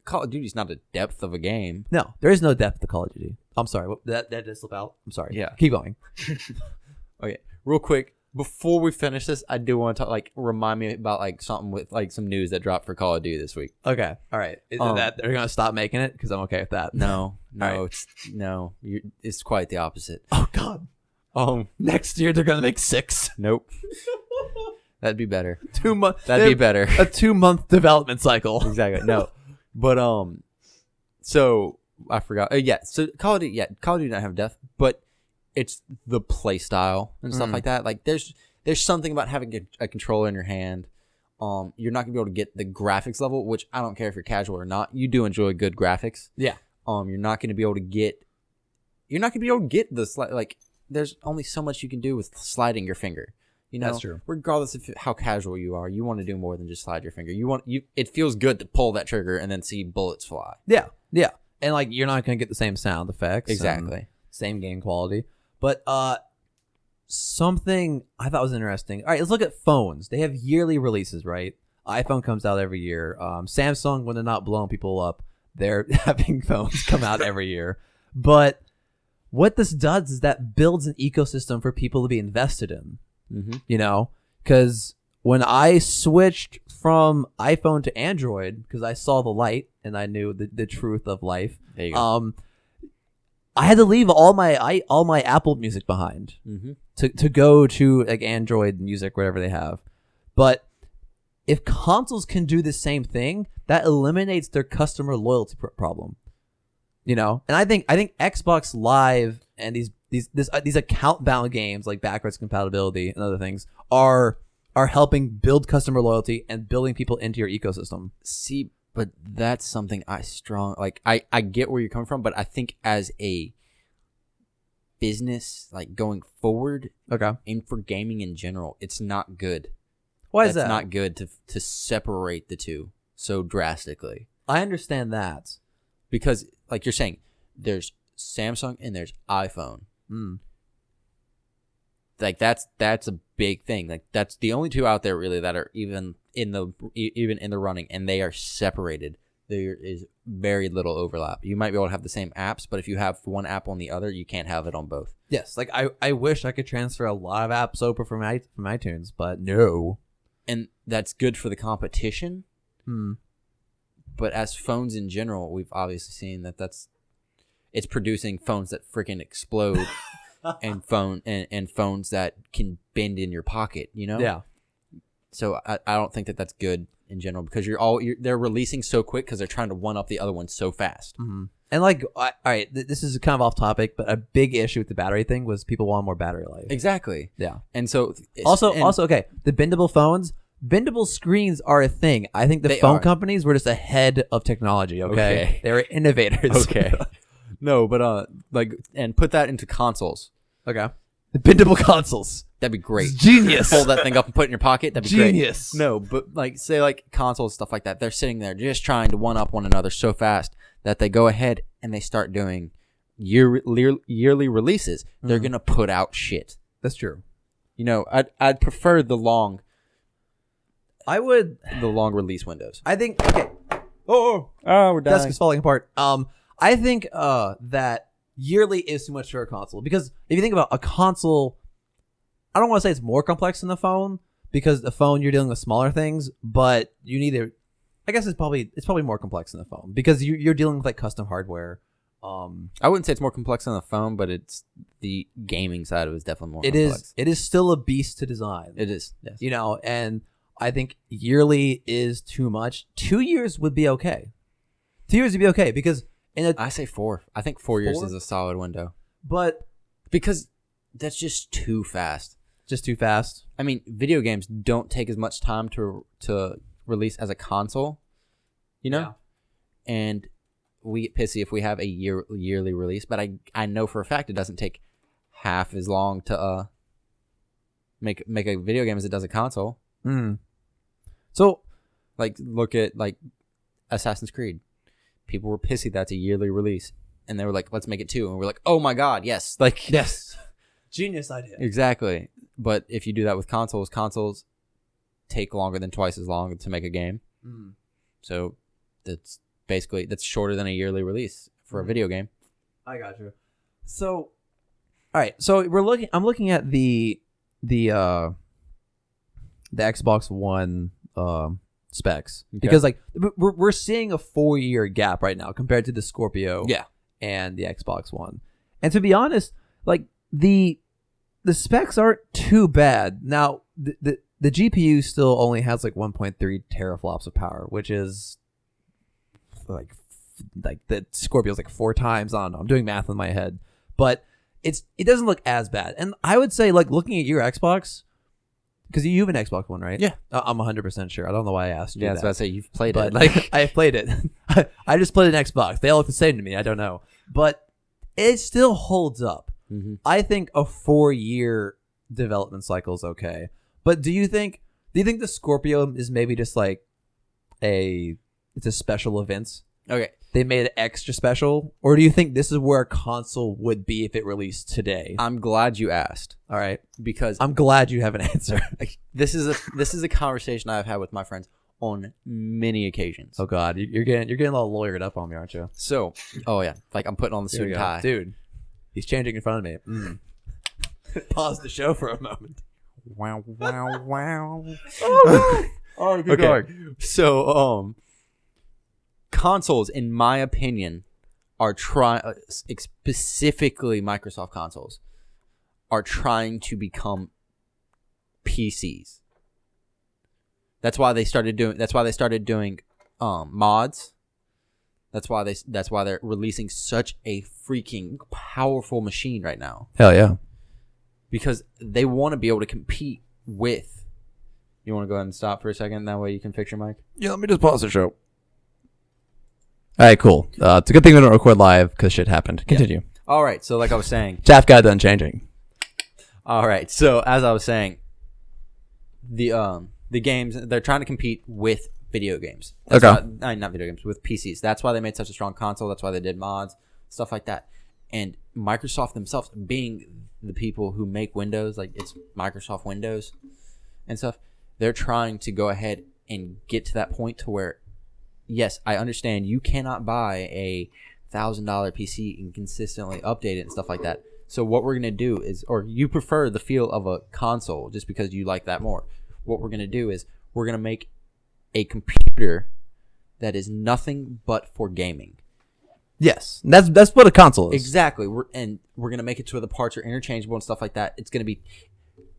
S2: Call of Duty's not the depth of a game.
S1: No, there is no depth to Call of Duty. I'm sorry. That did slip out. I'm sorry.
S2: Yeah.
S1: Keep going.
S2: Okay, real quick, before we finish this, I do want to remind me about something with some news that dropped for Call of Duty this week.
S1: Okay. All right. Is it that they're gonna stop making it? Because I'm okay with that.
S2: No,
S1: Right.
S2: it's quite the opposite.
S1: Oh God. Next year they're gonna make 6.
S2: Nope. That'd be better.
S1: 2 months.
S2: That'd be better.
S1: A 2-month development cycle.
S2: Exactly. No, but so I forgot. So Call of Duty did not have depth, but it's the play style and stuff like that. Like there's something about having a controller in your hand. You're not gonna be able to get the graphics level, which I don't care if you're casual or not. You do enjoy good graphics.
S1: Yeah.
S2: You're not gonna be able to get. You're not gonna be able to get the there's only so much you can do with sliding your finger. You know,
S1: That's true.
S2: Regardless of how casual you are, you want to do more than just slide your finger. It feels good to pull that trigger and then see bullets fly.
S1: Yeah. Yeah. And you're not gonna get the same sound effects.
S2: Exactly.
S1: Same game quality. But something I thought was interesting. All right, let's look at phones. They have yearly releases, right? iPhone comes out every year. Samsung, when they're not blowing people up, they're having phones come out every year. But what this does is that builds an ecosystem for people to be invested in.
S2: Mm-hmm.
S1: You know, because when I switched from iPhone to Android, because I saw the light and I knew the truth of life,
S2: There you go.
S1: I had to leave all my Apple Music behind to go to Android Music, whatever they have. But if consoles can do the same thing, that eliminates their customer loyalty problem. You know, and I think Xbox Live and these account bound games like backwards compatibility and other things are helping build customer loyalty and building people into your ecosystem.
S2: See, but that's something I get where you're coming from, but I think as a business, going forward,
S1: Okay.
S2: and for gaming in general, it's not good.
S1: Why is that?
S2: It's not good to separate the two so drastically.
S1: I understand that.
S2: Because, like you're saying, there's Samsung and there's iPhone. That's a big thing. That's the only two out there really that are even in the running, and they are separated. There is very little overlap. You might be able to have the same apps, but if you have one app on the other, you can't have it on both.
S1: Yes, I wish I could transfer a lot of apps over from iTunes, but no.
S2: And that's good for the competition. But as phones in general, we've obviously seen it's producing phones that freaking explode and phones that can bend in your pocket, you know?
S1: Yeah.
S2: So I don't think that's good in general because they're releasing so quick because they're trying to one up the other one so fast.
S1: And all right, this is kind of off topic, but a big issue with the battery thing was people want more battery life.
S2: Exactly.
S1: Yeah.
S2: And so
S1: Also, okay, the bendable phones, bendable screens are a thing. I think the phone companies were just ahead of technology. Okay. They were innovators.
S2: Okay. No, but and put that into consoles.
S1: Okay. The bendable consoles.
S2: That'd be great.
S1: It's genius.
S2: Pull that thing up and put it in your pocket. That'd be
S1: Genius.
S2: great. No, but say consoles, stuff like that. They're sitting there just trying to one up one another so fast that they go ahead and they start doing yearly releases. They're gonna put out shit.
S1: That's true.
S2: You know, I'd prefer the long
S1: the
S2: long release windows.
S1: I think okay.
S2: Oh, we're done.
S1: Desk is falling apart. I think that yearly is too much for a console because if you think about a console, I don't want to say it's more complex than the phone because the phone you're dealing with smaller things, but you need to. I guess it's probably more complex than the phone because you're dealing with like custom hardware.
S2: I wouldn't say it's more complex than the phone, but it's the gaming side of it is definitely more complex.
S1: It is still a beast to design.
S2: It is. Yes.
S1: You know, and I think yearly is too much. 2 years would be okay. 2 years would be okay because
S2: I say 4. I think 4 years
S1: 4?
S2: is a solid window.
S1: But
S2: because that's just too fast.
S1: Just too fast.
S2: I mean, video games don't take as much time to release as a console, you know? Yeah. And we get pissy if we have a yearly release, but I know for a fact it doesn't take half as long to make a video game as it does a console.
S1: So,
S2: like, look at like Assassin's Creed. People were pissy that's a yearly release, and they were like, "Let's make it 2," and we're like, "Oh my god, yes!" Like,
S1: yes, genius idea.
S2: Exactly. But if you do that with consoles take longer than twice as long to make a game. So that's shorter than a yearly release for a video game.
S1: I got you. So, all right. So I'm looking at the Xbox One specs because like we're seeing a 4-year gap right now compared to the Scorpio and the Xbox One. And to be honest, like the specs aren't too bad. Now the GPU still only has like 1.3 teraflops of power, which is like the Scorpio's like 4 times. I don't know. I'm doing math in my head, but it doesn't look as bad. And I would say like looking at your Xbox, because you have an Xbox One, right?
S2: Yeah.
S1: I'm 100% sure. I don't know why I asked you.
S2: Yeah, that's what I say. You've played
S1: but
S2: it. Like
S1: I played it. I just played an Xbox. They all look the same to me. I don't know, but it still holds up. I think a 4-year development cycle is okay. But do you think the Scorpio is maybe just like it's a special event?
S2: Okay.
S1: They made it extra special, or do you think this is where a console would be if it released today?
S2: I'm glad you asked.
S1: All right,
S2: because
S1: I'm glad you have an answer.
S2: This is a conversation I've had with my friends on many occasions.
S1: Oh God, you're getting a little lawyered up on me, aren't you?
S2: So, oh yeah, like I'm putting on the suit and tie,
S1: dude. He's changing in front of me. Pause the show for a moment.
S2: Wow, wow, wow.
S1: Oh, good
S2: okay. So, consoles, in my opinion, are specifically Microsoft consoles, are trying to become PCs. That's why they started doing mods. That's why they're releasing such a freaking powerful machine right now.
S1: Hell yeah.
S2: Because they want to be able to compete with. You want to go ahead and stop for a second? That way you can fix your mic?
S1: Yeah, let me just pause the show. All right, cool. It's a good thing we don't record live because shit happened. Continue.
S2: Yeah. All right, so like I was saying.
S1: Chaff got done changing.
S2: All right, so as I was saying, the games, they're trying to compete with video games. That's why, not video games, with PCs. That's why they made such a strong console. That's why they did mods, stuff like that. And Microsoft themselves, being the people who make Windows, like it's Microsoft Windows and stuff, they're trying to go ahead and get to that point to where, yes, I understand you cannot buy a $1,000 PC and consistently update it and stuff like that. So what we're going to do is, or you prefer the feel of a console just because you like that more. What we're going to do is we're going to make a computer that is nothing but for gaming.
S1: Yes, that's what a console is.
S2: Exactly. We're going to make it to where the parts are interchangeable and stuff like that. It's going to be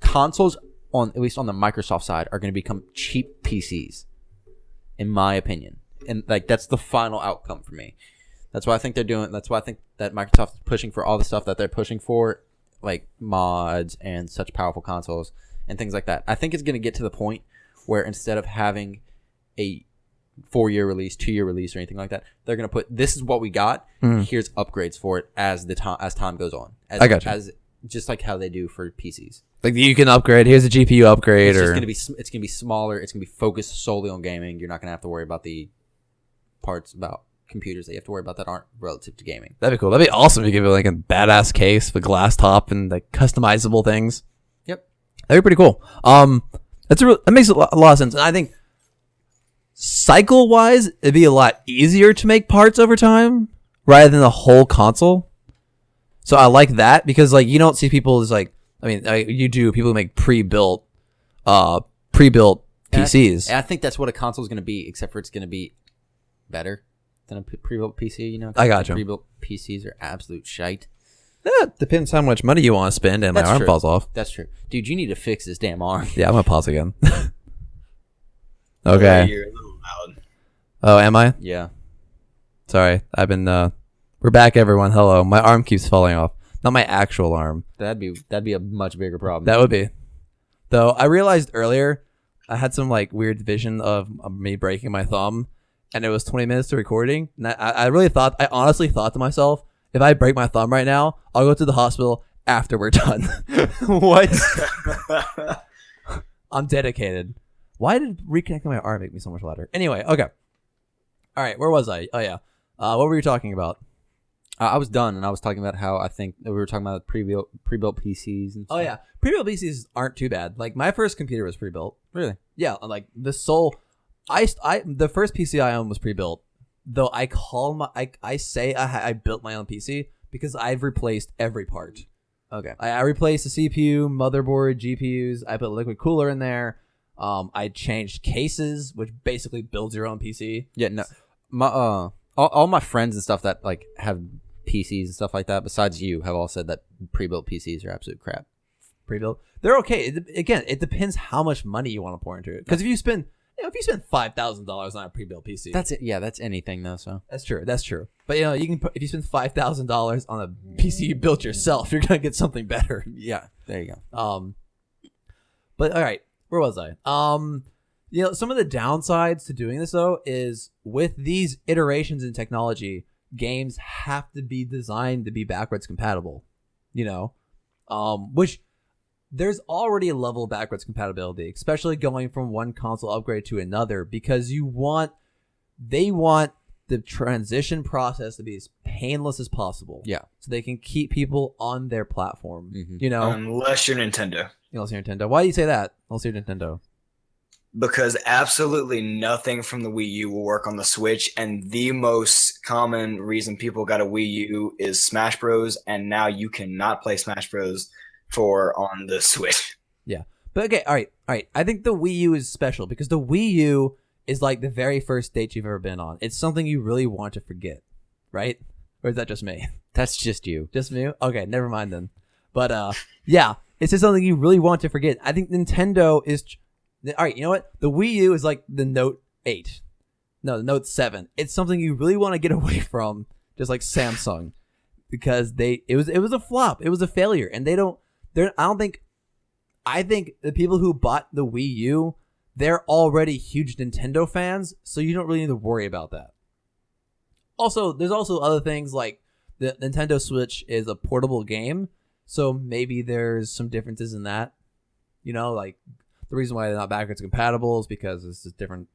S2: consoles, on at least on the Microsoft side, are going to become cheap PCs, in my opinion. And like that's the final outcome for me. That's why I think they're doing. That's why I think that Microsoft is pushing for all the stuff that they're pushing for, like mods and such powerful consoles and things like that. I think it's going to get to the point where instead of having a 4-year release, 2-year release, or anything like that, they're going to put, this is what we got. Here's upgrades for it as time goes on.
S1: I got you.
S2: As just like how they do for PCs.
S1: Like you can upgrade. Here's a GPU upgrade.
S2: It's going to be smaller. It's going to be focused solely on gaming. You're not going to have to worry about the parts about computers that you have to worry about that aren't relative to gaming.
S1: That'd be cool. That'd be awesome to give it like a badass case with glass top and like customizable things.
S2: Yep.
S1: That'd be pretty cool. That makes a lot of sense. And I think cycle wise, it'd be a lot easier to make parts over time rather than the whole console. So I like that because like you don't see people as like, I mean, you do. People make pre-built PCs.
S2: And I think that's what a console is going to be, except for it's going to be better than a pre-built PC. You know,
S1: I got you.
S2: Pre-built PCs are absolute shite.
S1: Depends how much money you want to spend, and
S2: That's
S1: my arm
S2: true.
S1: falls off.
S2: That's true, dude. You need to fix this damn arm.
S1: Yeah, I'm gonna pause again.
S4: Yeah,
S1: Okay.
S4: you're a little loud.
S1: Oh, am I?
S2: Yeah.
S1: Sorry, I've been. We're back, everyone. Hello. My arm keeps falling off. Not my actual arm.
S2: That'd be a much bigger problem.
S1: That would be. Though I realized earlier, I had some like weird vision of me breaking my thumb, and it was 20 minutes to recording. And I honestly thought to myself, if I break my thumb right now, I'll go to the hospital after we're done.
S2: What?
S1: I'm dedicated. Why did reconnecting my arm make me so much louder? Anyway, okay. All right, where was I? Oh yeah. What were you talking about?
S2: I was done, and I was talking about how I think we were talking about pre-built PCs. And stuff.
S1: Oh yeah, pre-built PCs aren't too bad. Like my first computer was pre-built.
S2: Really?
S1: Yeah, like the the first PC I owned was pre-built. Though I say I built my own PC because I've replaced every part.
S2: Okay.
S1: I replaced the CPU, motherboard, GPUs. I put a liquid cooler in there. I changed cases, which basically builds your own PC.
S2: Yeah. No. My all my friends and stuff that like have PCs and stuff like that, besides you, have all said that pre-built PCs are absolute crap.
S1: Pre-built, they're okay. Again, it depends how much money you want to pour into it. Because if you spend $5,000 on a pre-built PC,
S2: That's it. Yeah, that's anything though. So
S1: that's true. That's true. But you know, you can if you spend $5,000 on a PC you built yourself, you're gonna get something better.
S2: yeah, there you go.
S1: But all right, where was I? You know, some of the downsides to doing this though is with these iterations in technology, games have to be designed to be backwards compatible. You know, which there's already a level of backwards compatibility, especially going from one console upgrade to another, because they want the transition process to be as painless as possible.
S2: Yeah.
S1: So they can keep people on their platform.
S2: Mhm.
S1: You know,
S4: Unless you're Nintendo.
S1: unless you're Nintendo. Why do you say that? Unless you're Nintendo.
S4: Because absolutely nothing from the Wii U will work on the Switch, and the most common reason people got a Wii U is Smash Bros. And now you cannot play Smash Bros. On the Switch.
S1: Yeah. But okay, all right. I think the Wii U is special because the Wii U is like the very first date you've ever been on. It's something you really want to forget, right? Or is that just me?
S2: That's just you.
S1: Just me? Okay, never mind then. But yeah, it's just something you really want to forget. I think Nintendo is all right, you know what? The Wii U is like the Note 8. No, the Note 7. It's something you really want to get away from, just like Samsung, because it was a flop. It was a failure, and I think the people who bought the Wii U, they're already huge Nintendo fans, so you don't really need to worry about that. Also, there's also other things like the Nintendo Switch is a portable game, so maybe there's some differences in that. You know, like the reason why they're not backwards compatible is because it's just different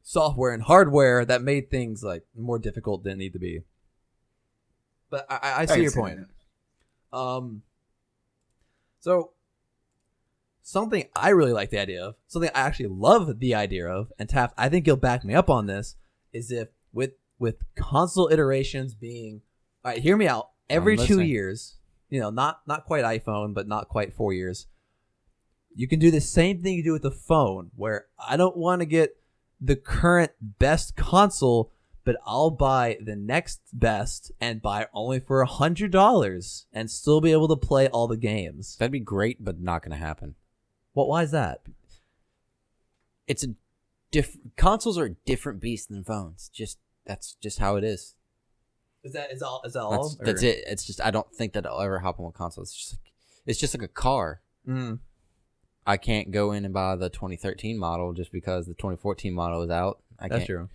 S1: software and hardware that made things like more difficult than they need to be. But I see your point. So something I really like the idea of, something I actually love the idea of, and Taft, I think you'll back me up on this, is if with console iterations being, all right, hear me out, every 2 years, you know, not quite iPhone, but not quite 4 years, you can do the same thing you do with the phone, where I don't want to get the current best console, but I'll buy the next best and buy only for $100 and still be able to play all the games.
S2: That'd be great, but not going to happen.
S1: Why is that?
S2: It's consoles are a different beast than phones. That's just how it is.
S1: Is that all?
S2: That's it. It's just I don't think that I'll ever hop on a console. It's just like a car.
S1: Mm.
S2: I can't go in and buy the 2013 model just because the 2014 model is out.
S1: That's true.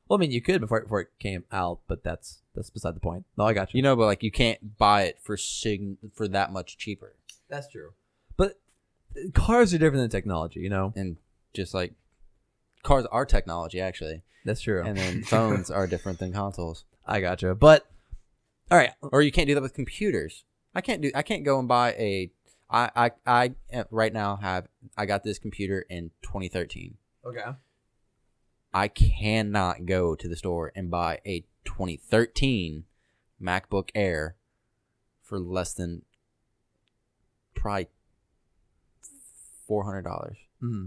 S1: Well, I mean, you could before it came out, but that's beside the point. No, I got you.
S2: You know, but like you can't buy it for that much cheaper.
S1: That's true. But cars are different than technology, you know?
S2: And just like cars are technology, actually.
S1: That's true.
S2: And then phones are different than consoles.
S1: I got you. But all right,
S2: or you can't do that with computers. I can't go and buy I right now I got this computer in 2013.
S1: Okay.
S2: I cannot go to the store and buy a 2013 MacBook Air for less than probably $400.
S1: Mm-hmm.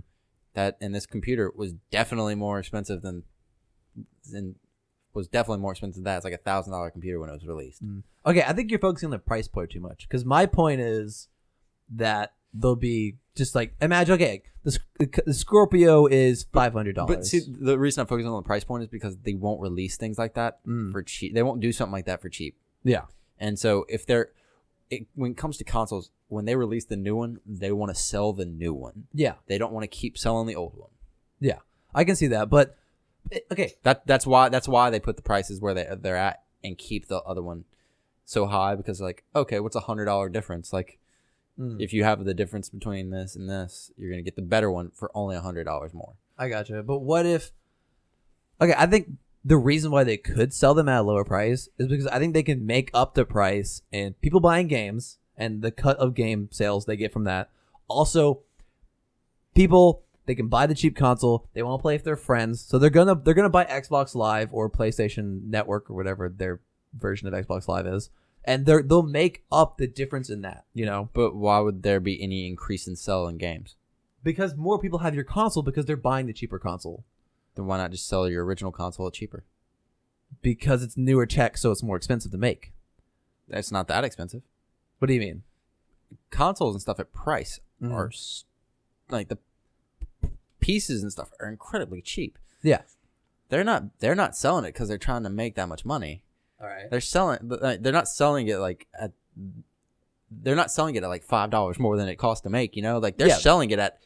S2: And this computer was definitely more expensive than that. It's like $1,000 computer when it was released.
S1: Okay, I think you're focusing on the price point too much. Because my point is that they'll be just like, imagine, okay, the Scorpio is $500.
S2: But see, the reason I'm focusing on the price point is because they won't release things like that for cheap. They won't do something like that for cheap.
S1: Yeah.
S2: And so when it comes to consoles, when they release the new one, they want to sell the new one.
S1: Yeah.
S2: They don't want to keep selling the old one.
S1: Yeah. I can see that, but okay.
S2: That's why they put the prices where they're at and keep the other one so high, because like, okay, what's $100 difference? Like, if you have the difference between this and this, you're gonna get the better one for only $100 more.
S1: I gotcha. But what if? Okay, I think the reason why they could sell them at a lower price is because I think they can make up the price and people buying games and the cut of game sales they get from that. Also, people, they can buy the cheap console. They want to play with their friends, so they're gonna buy Xbox Live or PlayStation Network or whatever their version of Xbox Live is, and they'll make up the difference in that, you know.
S2: But why would there be any increase in selling games?
S1: Because more people have your console because they're buying the cheaper console.
S2: Then why not just sell your original console at cheaper?
S1: Because it's newer tech, so it's more expensive to make.
S2: It's not that expensive.
S1: What do you mean?
S2: Consoles and stuff at price are like the pieces and stuff are incredibly cheap.
S1: Yeah.
S2: They're not selling it because they're trying to make that much money.
S1: All right.
S2: They're not selling it at like $5 more than it costs to make. You know, like they're selling it at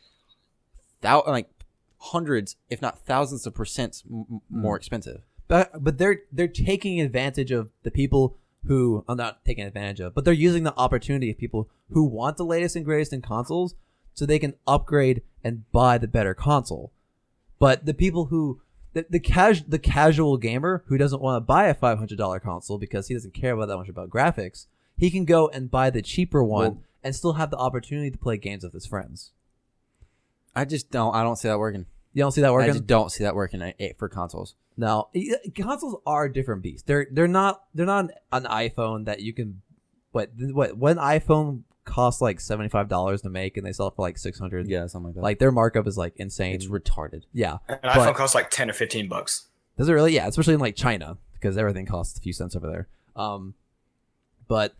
S2: hundreds, if not thousands of percents more expensive.
S1: But they're taking advantage of the people who are not taking advantage of, but they're using the opportunity of people who want the latest and greatest in consoles, so they can upgrade and buy the better console. But the people who the casual gamer who doesn't want to buy a $500 console because he doesn't care about that much about graphics, he can go and buy the cheaper one and still have the opportunity to play games with his friends. I
S2: don't see that working.
S1: You don't see that working?
S2: I just don't see that working for consoles.
S1: No, consoles are a different beast. They're not an iPhone that you can one iPhone costs like $75 to make and they sell it for like $600.
S2: Yeah, something like that.
S1: Like their markup is like insane.
S2: It's retarded.
S1: Yeah.
S4: An iPhone costs like $10 or $15.
S1: Does it really? Yeah, especially in like China because everything costs a few cents over there. But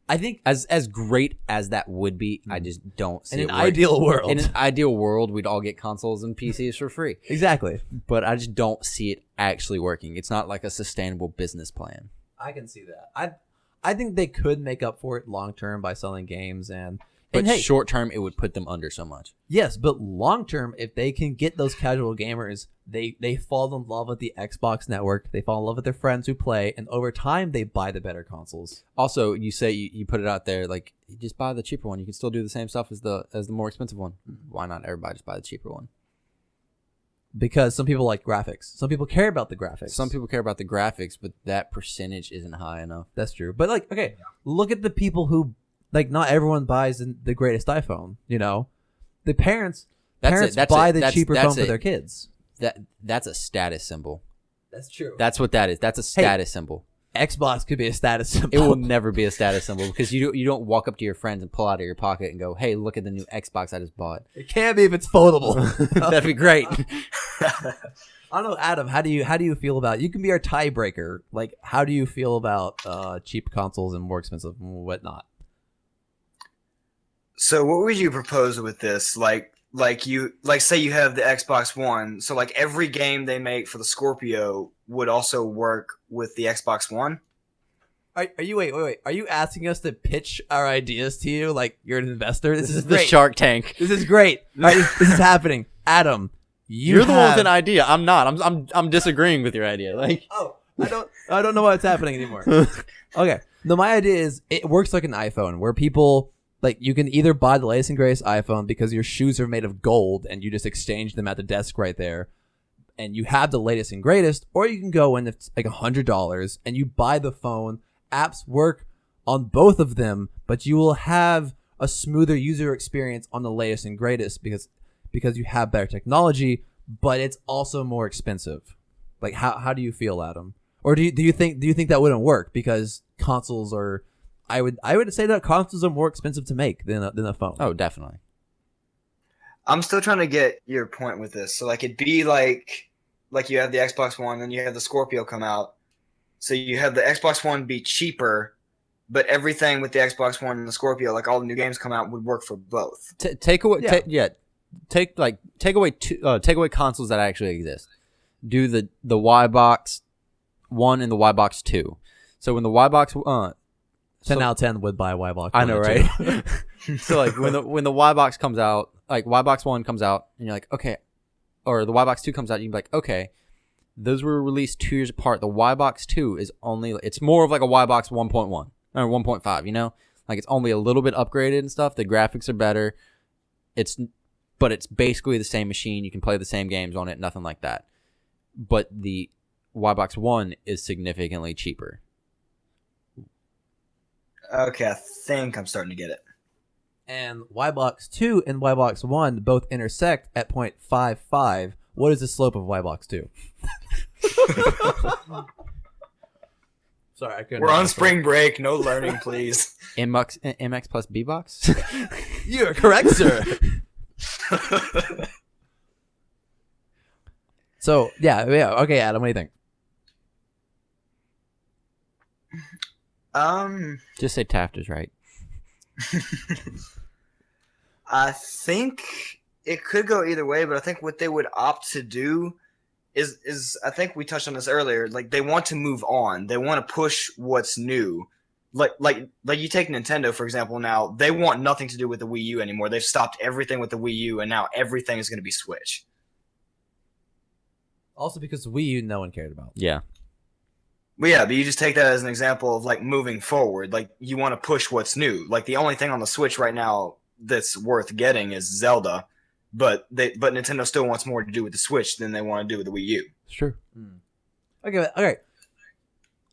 S1: I think
S2: as great as that would be, I just don't see
S1: in
S2: it
S1: an
S2: working.
S1: ideal world.
S2: In an ideal world, we'd all get consoles and PCs for free.
S1: Exactly.
S2: But I just don't see it actually working. It's not like a sustainable business plan.
S1: I can see that. I think they could make up for it long term by selling games
S2: But
S1: hey,
S2: short term, it would put them under so much.
S1: Yes, but long term, if they can get those casual gamers, they fall in love with the Xbox network. They fall in love with their friends who play, and over time, they buy the better consoles.
S2: Also, you say you put it out there like you just buy the cheaper one. You can still do the same stuff as the more expensive one. Why not everybody just buy the cheaper one?
S1: Because some people like graphics. Some people care about the graphics.
S2: Some people care about the graphics, but that percentage isn't high enough.
S1: That's true. But like, okay, look at the people who like. Not everyone buys the greatest iPhone. You know, the parents buy the cheaper phone for their kids.
S2: That's a status symbol.
S1: That's true.
S2: That's what that is. That's a status symbol.
S1: Xbox could be a status symbol.
S2: It will never be a status symbol because you don't walk up to your friends and pull out of your pocket and go, "Hey, look at the new Xbox I just bought."
S1: It can be if it's foldable.
S2: That'd be great.
S1: I don't know, Adam. How do you feel about? You can be our tiebreaker. Like, how do you feel about cheap consoles and more expensive and whatnot?
S4: So, what would you propose with this? Like say you have the Xbox One. So, like every game they make for the Scorpio would also work with the Xbox One.
S1: Are you wait? Are you asking us to pitch our ideas to you like you're an investor? This is
S2: the
S1: great.
S2: Shark Tank.
S1: This is great. All right, this is happening. Adam,
S2: you're the one with an idea. I'm not. I'm disagreeing with your idea. Like,
S1: I don't know what's happening anymore. Okay. No, my idea is it works like an iPhone where people like you can either buy the latest and greatest iPhone because your shoes are made of gold and you just exchange them at the desk right there. And you have the latest and greatest, or you can go in it's like $100 and you buy the phone. Apps work on both of them, but you will have a smoother user experience on the latest and greatest because you have better technology, but it's also more expensive. Like how do you feel, Adam? Or do you think that wouldn't work because consoles are? I would say that consoles are more expensive to make than a phone.
S2: Oh, definitely.
S4: I'm still trying to get your point with this. So like it'd be like you have the Xbox One, then you have the Scorpio come out. So you have the Xbox One be cheaper, but everything with the Xbox One and the Scorpio, like all the new games come out, would work for both.
S2: Take away consoles that actually exist. Do the Y Box 1 and the Y Box 2. So when the Y Box
S1: 10 out of 10 would buy Y Box.
S2: I know, right? So like when the Y Box comes out, like Y Box 1 comes out, and you're like, okay, or the Y Box 2 comes out, you can be like, okay, those were released 2 years apart. The Y Box 2 is it's more of like a Y Box 1.1 or 1.5, you know? Like it's only a little bit upgraded and stuff. The graphics are better. But it's basically the same machine. You can play the same games on it, nothing like that. But the Y Box 1 is significantly cheaper.
S4: Okay, I think I'm starting to get it.
S1: And Y Box 2 and Y Box 1 both intersect at 0.55. What is the slope of Y Box 2? Sorry, I couldn't.
S4: We're on spring break. No learning, please.
S2: MX plus B Box?
S1: You're correct, sir. So, yeah. Okay, Adam, what do you think?
S2: Just say Taft is right.
S4: I think it could go either way, but I think what they would opt to do is I think we touched on this earlier. Like they want to move on. They want to push what's new. Like you take Nintendo for example. Now they want nothing to do with the Wii U anymore. They've stopped everything with the Wii U, and now everything is going to be Switch.
S1: Also because Wii U, no one cared about.
S2: Yeah.
S4: But yeah, but you just take that as an example of like moving forward. Like you want to push what's new. Like the only thing on the Switch right now that's worth getting is Zelda, but Nintendo still wants more to do with the Switch than they want to do with the Wii U.
S2: It's true.
S1: Okay.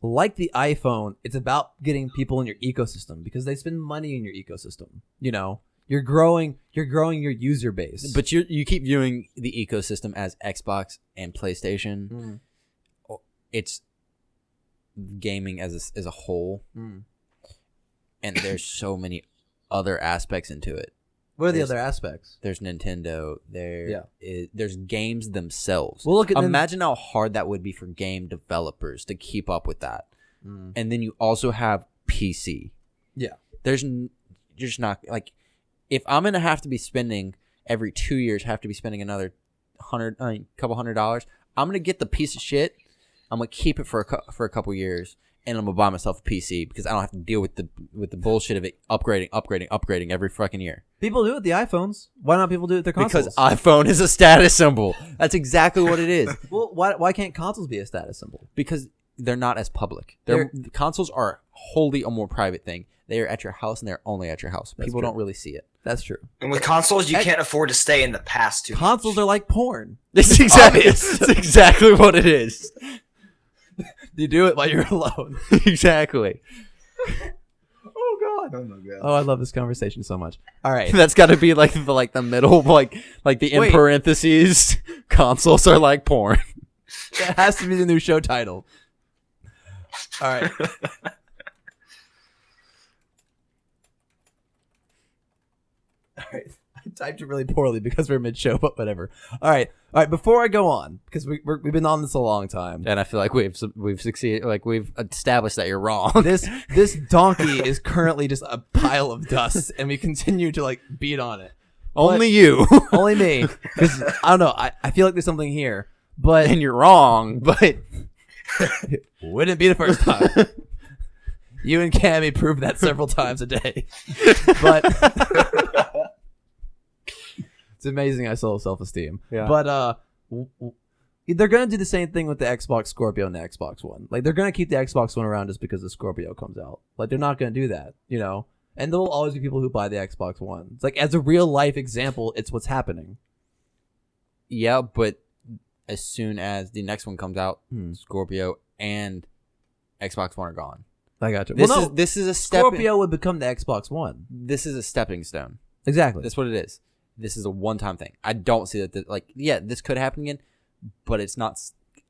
S1: Like the iPhone, it's about getting people in your ecosystem because they spend money in your ecosystem. You know, you're growing your user base.
S2: But you keep viewing the ecosystem as Xbox and PlayStation.
S1: Mm.
S2: It's gaming as a whole, and there's so many other aspects into it.
S1: What are the other aspects?
S2: There's Nintendo. There's games themselves.
S1: Well, look at
S2: imagine how hard that would be for game developers to keep up with that. And then you also have PC.
S1: Yeah,
S2: you're just not like, if I'm gonna have to be spending every 2 years, another couple $100. I'm gonna get the piece of shit. I'm gonna keep it for a couple years, and I'm gonna buy myself a PC because I don't have to deal with the bullshit of it upgrading every fucking year.
S1: People do it with the iPhones. Why not people do it with their consoles?
S2: Because iPhone is a status symbol. That's exactly what it is.
S1: Well, why can't consoles be a status symbol?
S2: Because they're not as public. Consoles are wholly a more private thing. They are at your house, and they're only at your house. People don't really see it.
S1: That's true.
S4: And with consoles, you can't afford to stay in the past too much.
S1: Consoles are like porn.
S2: That's exactly what it is.
S1: You do it while you're alone.
S2: Exactly.
S1: Oh god.
S4: Oh my god.
S1: Oh, I love this conversation so much. All right.
S2: That's got to be like the middle, like the in parentheses. Consoles are like porn.
S1: That has to be the new show title. All right. All right. I typed it really poorly because we're mid-show, but whatever. All right. Before I go on, because we've been on this a long time,
S2: and I feel like we've succeeded. Like we've established that you're wrong.
S1: This donkey is currently just a pile of dust, and we continue to like beat on it.
S2: Only you,
S1: only me. Because I don't know. I feel like there's something here, but
S2: and you're wrong. But
S1: it wouldn't be the first time. You and Cammy proved that several times a day, but. It's amazing I still have self-esteem. Yeah. But they're going to do the same thing with the Xbox Scorpio and the Xbox One. Like, they're going to keep the Xbox One around just because the Scorpio comes out. Like, they're not going to do that, you know? And there will always be people who buy the Xbox One. It's like, as a real-life example, it's what's happening.
S2: Yeah, but as soon as the next one comes out, Scorpio and Xbox One are gone.
S1: I got you.
S2: This is a
S1: Scorpio would become the Xbox One.
S2: This is a stepping stone.
S1: Exactly.
S2: That's what it is. This is a one-time thing. I don't see that. This could happen again, but it's not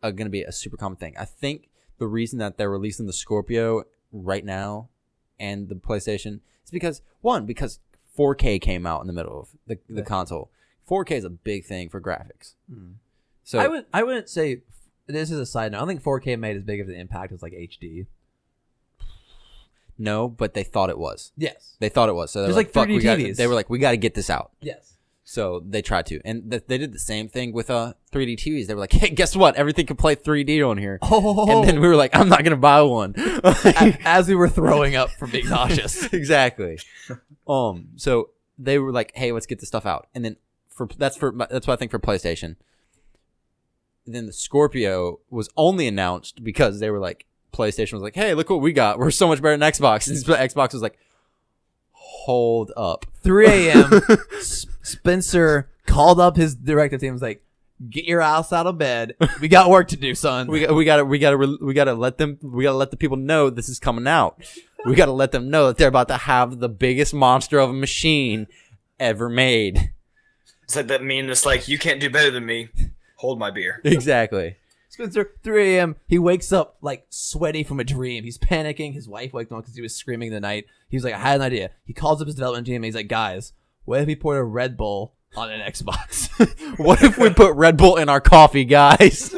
S2: going to be a super common thing. I think the reason that they're releasing the Scorpio right now and the PlayStation is because 4K came out in the middle of the console. 4K is a big thing for graphics. So
S1: I wouldn't say, this is a side note, I don't think 4K made as big of an impact as like HD.
S2: No, but they thought it was.
S1: Yes.
S2: They thought it was. So
S1: there's like 3D TVs.
S2: They were like, we got to get this out.
S1: Yes.
S2: So they tried to. And they did the same thing with 3D TVs. They were like, hey, guess what? Everything can play 3D on here. And then we were like, I'm not going to buy one.
S1: As we were throwing up from being nauseous.
S2: Exactly. So they were like, hey, let's get this stuff out. And then that's what I think for PlayStation. Then the Scorpio was only announced because they were like, PlayStation was like, hey, look what we got. We're so much better than Xbox. And Xbox was like, hold up.
S1: 3 a.m. Spencer called up his directive team. Was like, get your ass out of bed. We got work to do, son.
S2: we gotta let the people know this is coming out. We gotta let them know that they're about to have the biggest monster of a machine ever made.
S4: It's like that meme that's like, you can't do better than me. Hold my beer.
S2: Exactly.
S1: Spencer, 3 a.m. He wakes up like sweaty from a dream. He's panicking. His wife waked him up because he was screaming the night. He was like, I had an idea. He calls up his development team and he's like, guys, what if we poured a Red Bull on an Xbox?
S2: What if we put Red Bull in our coffee, guys?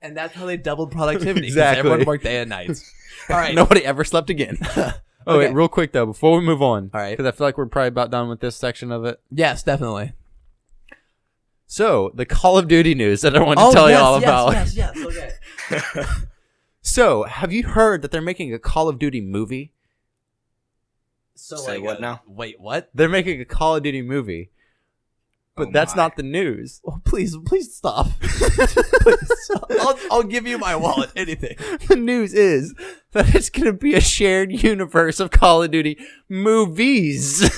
S1: And that's how they doubled productivity.
S2: Exactly.
S1: Everyone worked day and night. All right.
S2: Nobody ever slept again. Oh,
S1: Okay.
S2: wait, real quick though, before we move on.
S1: All right.
S2: Because I feel like we're probably about done with this section of it.
S1: Yes, definitely.
S2: So, the Call of Duty news that I wanted to tell you all about.
S1: Yes, okay.
S2: So, have you heard that they're making a Call of Duty movie?
S1: So
S4: Say what now?
S1: Wait, what?
S2: They're making a Call of Duty movie. But
S4: Oh
S2: that's
S4: my.
S2: not the news.
S1: Oh, please stop. Please stop. I'll give you my wallet, anything.
S2: The news is that it's going to be a shared universe of Call of Duty movies.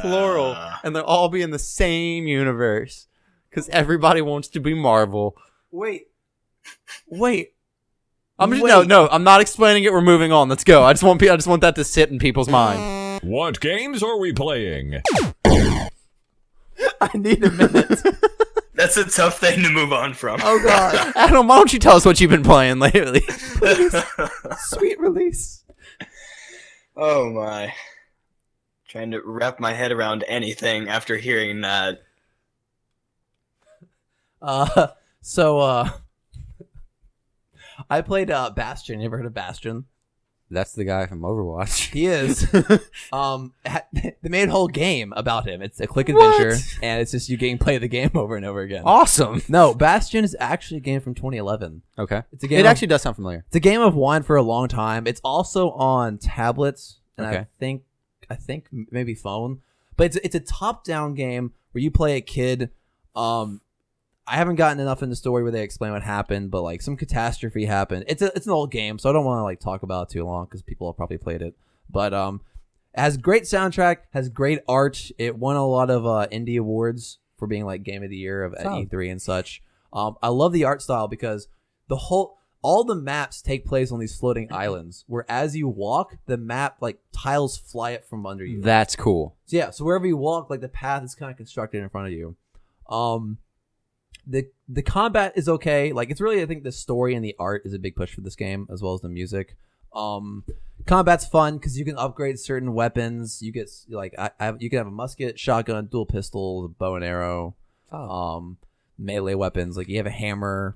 S2: Plural. And they'll all be in the same universe. Because everybody wants to be Marvel.
S1: Wait.
S2: I'm not explaining it. We're moving on. Let's go. I just want that to sit in people's mind.
S3: What games are we playing?
S1: I need a minute.
S4: That's a tough thing to move on from.
S1: Oh, God.
S2: Adam, why don't you tell us what you've been playing lately?
S1: Sweet release.
S4: Oh my. Trying to wrap my head around anything after hearing that.
S1: I played Bastion. You ever heard of Bastion?
S2: That's the guy from Overwatch.
S1: He is. They made a whole game about him. It's a click adventure, and it's just you getting play the game over and over again.
S2: Awesome.
S1: No, Bastion is actually a game from 2011.
S2: Okay.
S1: It's a game.
S2: It actually does sound familiar.
S1: It's a game I've wanted for a long time. It's also on tablets, and
S2: Okay.
S1: I think maybe phone. But it's a top-down game where you play a kid. I haven't gotten enough in the story where they explain what happened, but like some catastrophe happened. It's an old game, so I don't want to like talk about it too long because people have probably played it. But it has great soundtrack, has great art. It won a lot of indie awards for being like game of the year at E3 and such. I love the art style because all the maps take place on these floating islands, where as you walk, the map like tiles fly up from under you.
S2: That's cool.
S1: So yeah, so wherever you walk, like the path is kind of constructed in front of you. The combat is okay. Like it's really, I think the story and the art is a big push for this game, as well as the music. Combat's fun because you can upgrade certain weapons. You get like you can have a musket, shotgun, dual pistol, bow and arrow, melee weapons. Like you have a hammer.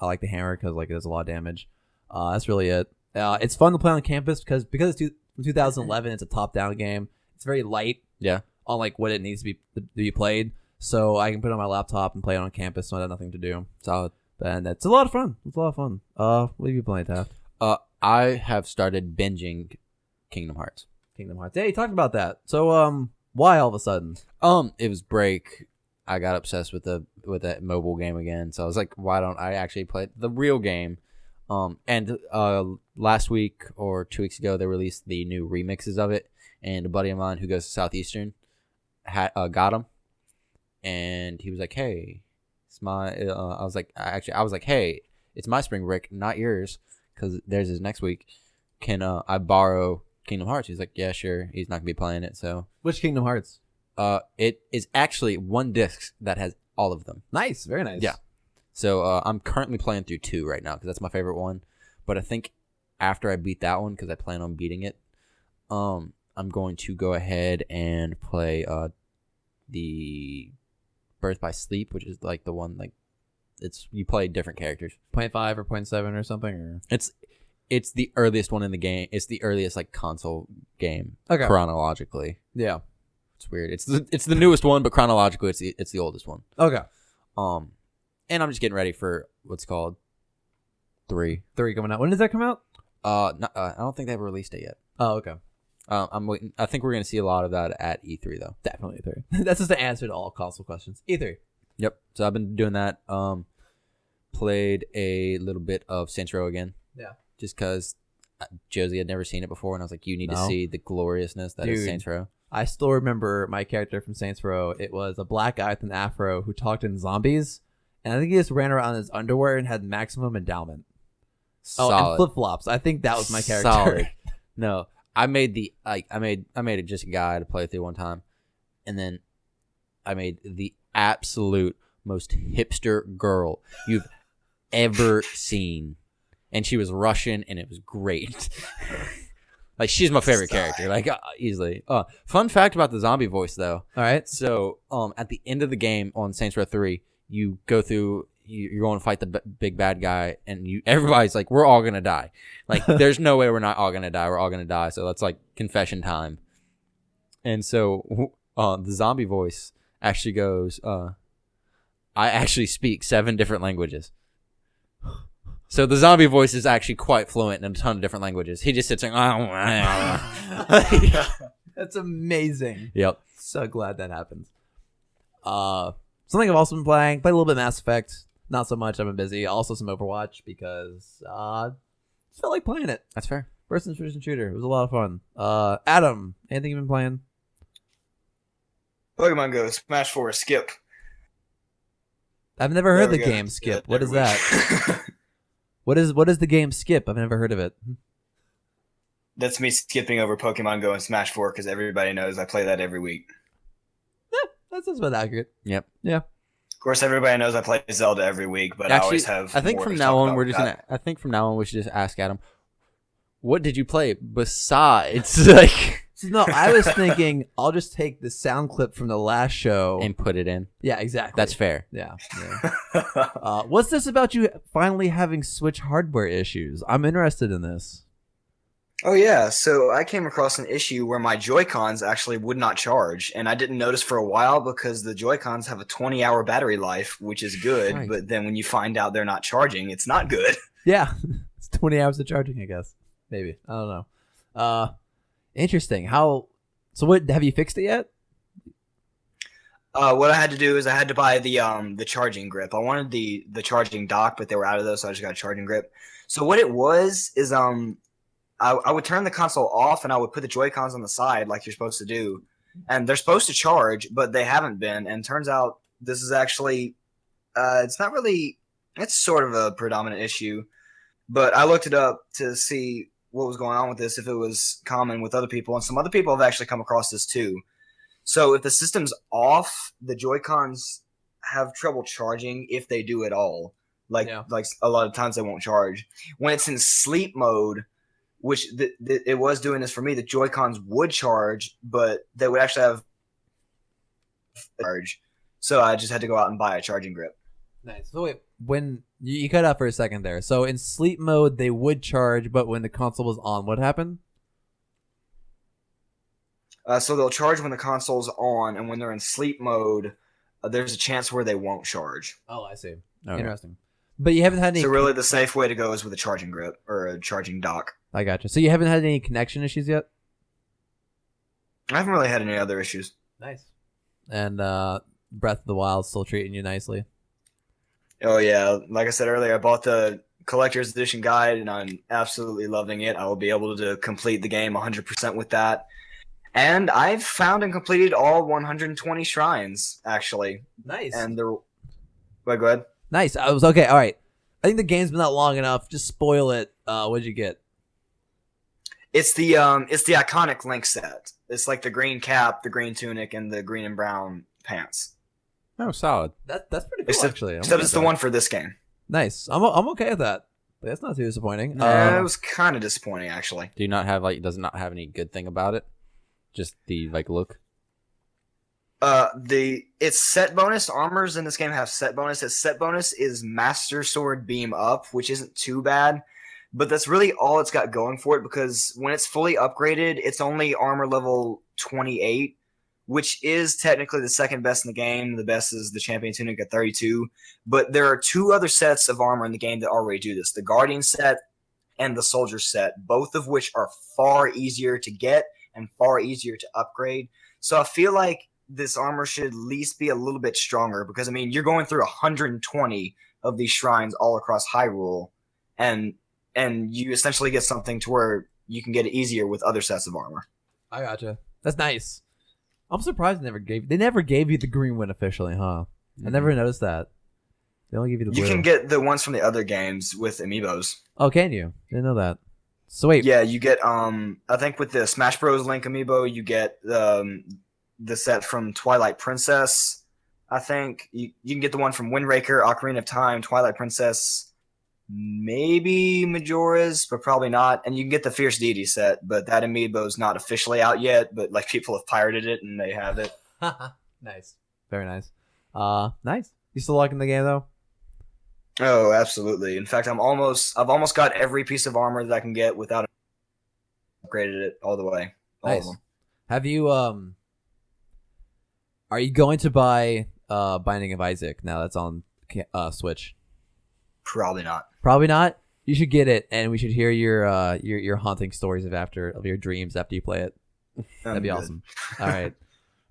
S1: I like the hammer because like it does a lot of damage. That's really it. It's fun to play on campus because it's from 2011. It's a top-down game. It's very light.
S2: Yeah.
S1: On like what it needs to be played. So I can put it on my laptop and play it on campus when I have nothing to do.
S2: Solid.
S1: And it's a lot of fun. What have you playing, Taft?
S2: I have started binging Kingdom Hearts.
S1: Kingdom Hearts. Hey, you talked about that. So why all of a sudden?
S2: It was break. I got obsessed with that mobile game again. So I was like, why don't I actually play the real game? And last week or 2 weeks ago, they released the new remixes of it. And a buddy of mine who goes to Southeastern got them. And he was like, hey, it's my, I was like, hey, it's my spring break, not yours, because theirs is next week. Can I borrow Kingdom Hearts? He's like, yeah, sure. He's not gonna be playing it, so
S1: Which Kingdom Hearts?
S2: it is actually one disc that has all of them.
S1: Nice, very nice.
S2: Yeah. So I'm currently playing through 2 right now because that's my favorite one. But I think after I beat that one, because I plan on beating it, I'm going to go ahead and play the Birth by Sleep, which is like the one like you play different characters.
S1: 0.5 or 0.7 or something, or
S2: It's the earliest one in the game. It's the earliest like console game
S1: Okay.
S2: chronologically.
S1: yeah.
S2: It's weird. It's the newest one, but chronologically it's the oldest one.
S1: Okay.
S2: And I'm just getting ready for what's called 3.
S1: 3 coming out. When does that come out?
S2: I don't think they have released it yet.
S1: Oh, okay.
S2: I'm waiting. I think we're gonna see a lot of that at E3 though.
S1: Definitely E3. That's just the answer to all console questions. E3.
S2: Yep. So I've been doing that. Played a little bit of Saints Row again.
S1: Yeah.
S2: Just because Josie had never seen it before, and I was like, "You need to
S1: No.
S2: see the gloriousness that is
S1: Dude.
S2: Saints Row."
S1: I still remember my character from Saints Row. It was a black guy with an afro who talked in zombies, and I think he just ran around in his underwear and had maximum endowment. Oh,
S2: Solid.
S1: and flip flops. I think that was my character.
S2: Solid. No, I made it just a guy to play through one time, and then I made the absolute most hipster girl you've ever seen, and she was Russian, and it was great. Like, she's my favorite character, like easily. Fun fact about the zombie voice though.
S1: All right.
S2: So, at the end of the game on Saints Row 3, you go through. You're going to fight the big bad guy, and everybody's like, "We're all gonna die." Like, there's no way we're not all gonna die. We're all gonna die. So that's like confession time. And so, the zombie voice actually goes, "I actually speak 7 different languages." So the zombie voice is actually quite fluent in a ton of different languages. He just sits there.
S1: That's amazing.
S2: Yep.
S1: So glad that happens. Something I've also been playing. Played a little bit of Mass Effect. Not so much. I've been busy. Also some Overwatch because just felt like playing it.
S2: That's fair.
S1: First person shooter. It was a lot of fun. Adam, anything you've been playing?
S4: Pokemon Go, Smash 4, Skip.
S1: I've never heard
S4: There
S1: the
S4: we go.
S1: game Skip.
S4: Yeah,
S1: What is
S4: there we
S1: that?
S4: go.
S1: What is the game Skip? I've never heard of it.
S4: That's me skipping over Pokemon Go and Smash 4 because everybody knows I play that every week.
S1: That sounds about accurate.
S2: Yep.
S1: Yeah.
S4: Of course, everybody knows I play Zelda every week, but I
S2: Actually,
S4: always have.
S2: I think
S4: more
S2: from
S4: to
S2: now
S4: talk
S2: on
S4: about
S2: we're
S4: with
S2: just
S4: that.
S2: gonna. I think from now on we should just ask Adam, what did you play besides like
S1: So, no, I was thinking I'll just take the sound clip from the last show.
S2: and put it in?
S1: Yeah, exactly.
S2: That's fair.
S1: Yeah. What's this about you finally having Switch hardware issues? I'm interested in this.
S4: Oh yeah, so I came across an issue where my Joy-Cons actually would not charge, and I didn't notice for a while because the Joy-Cons have a 20-hour battery life, which is good,
S2: Right.
S4: but then when you find out they're not charging, it's not good.
S1: Yeah. It's 20 hours of charging, I guess. Maybe. I don't know. Interesting. So what, have you fixed it yet?
S4: What I had to do is I had to buy the charging grip. I wanted the charging dock, but they were out of those, so I just got a charging grip. So what it was is I would turn the console off and I would put the Joy-Cons on the side like you're supposed to do. And they're supposed to charge, but they haven't been. And turns out this is actually, it's not really, it's sort of a predominant issue. But I looked it up to see what was going on with this, if it was common with other people. And some other people have actually come across this too. So if the system's off, the Joy-Cons have trouble charging if they do at all. Like a lot of times they won't charge. When it's in sleep mode, which it was doing this for me, the Joy-Cons would charge, but they would actually have charge. So I just had to go out and buy a charging grip.
S1: Nice. So wait, when you cut out for a second there. So in sleep mode, they would charge, but when the console was on, what happened?
S4: So they'll charge when the console's on, and when they're in sleep mode, there's a chance where they won't charge.
S1: Oh, I see.
S2: Okay.
S1: Interesting. But you haven't had any...
S4: So really the safe way to go is with a charging grip or a charging dock.
S1: I gotcha. So you haven't had any connection issues yet?
S4: I haven't really had any other issues.
S1: Nice. And Breath of the Wild still treating you nicely?
S4: Oh yeah, like I said earlier, I bought the collector's edition guide and I'm absolutely loving it. I will be able to complete the game 100% with that. And I've found and completed all 120 shrines, actually.
S1: Nice.
S4: And they're... Wait, go ahead.
S1: Nice. I was okay. All right. I think the game's been out long enough. Just spoil it. What'd you get?
S4: It's the iconic Link set. It's like the green cap, the green tunic, and the green and brown pants.
S2: Oh, solid.
S1: That's pretty cool, actually.
S4: Except it's the one for this game.
S1: Nice. I'm okay with that. That's not too disappointing.
S4: It was kind of disappointing, actually.
S2: Do you not have does it not have any good thing about it? Just the look.
S4: Its set bonus armors in this game have set bonus. Its set bonus is Master Sword Beam Up, which isn't too bad, but that's really all it's got going for it. Because when it's fully upgraded, it's only armor level 28, which is technically the second best in the game. The best is the Champion Tunic at 32. But there are two other sets of armor in the game that already do this: the Guardian set and the Soldier set, both of which are far easier to get and far easier to upgrade. So I feel like this armor should at least be a little bit stronger, because I mean, you're going through 120 of these shrines all across Hyrule, and you essentially get something to where you can get it easier with other sets of armor.
S1: I gotcha. That's nice. I'm surprised they never gave you the green one officially, huh? I never noticed that. They only give you the blue.
S4: You can get the ones from the other games with amiibos.
S1: Oh, can you? Didn't know that. So wait.
S4: Yeah, you get I think with the Smash Bros. Link amiibo, you get the set from Twilight Princess. I think you can get the one from Wind Waker, Ocarina of Time, Twilight Princess, maybe Majora's, but probably not. And you can get the Fierce Deity set, but that amiibo is not officially out yet. But like, people have pirated it and they have it.
S1: Nice, very nice. Nice. You still liking the game though?
S4: Oh, absolutely. In fact, I've almost got every piece of armor that I can get without upgraded it all the way. All
S1: Nice.
S4: of them.
S1: Have you Are you going to buy Binding of Isaac now that's on Switch?
S4: Probably not.
S1: Probably not. You should get it, and we should hear your haunting stories of your dreams after you play it. That'd be
S4: good.
S1: awesome. All right.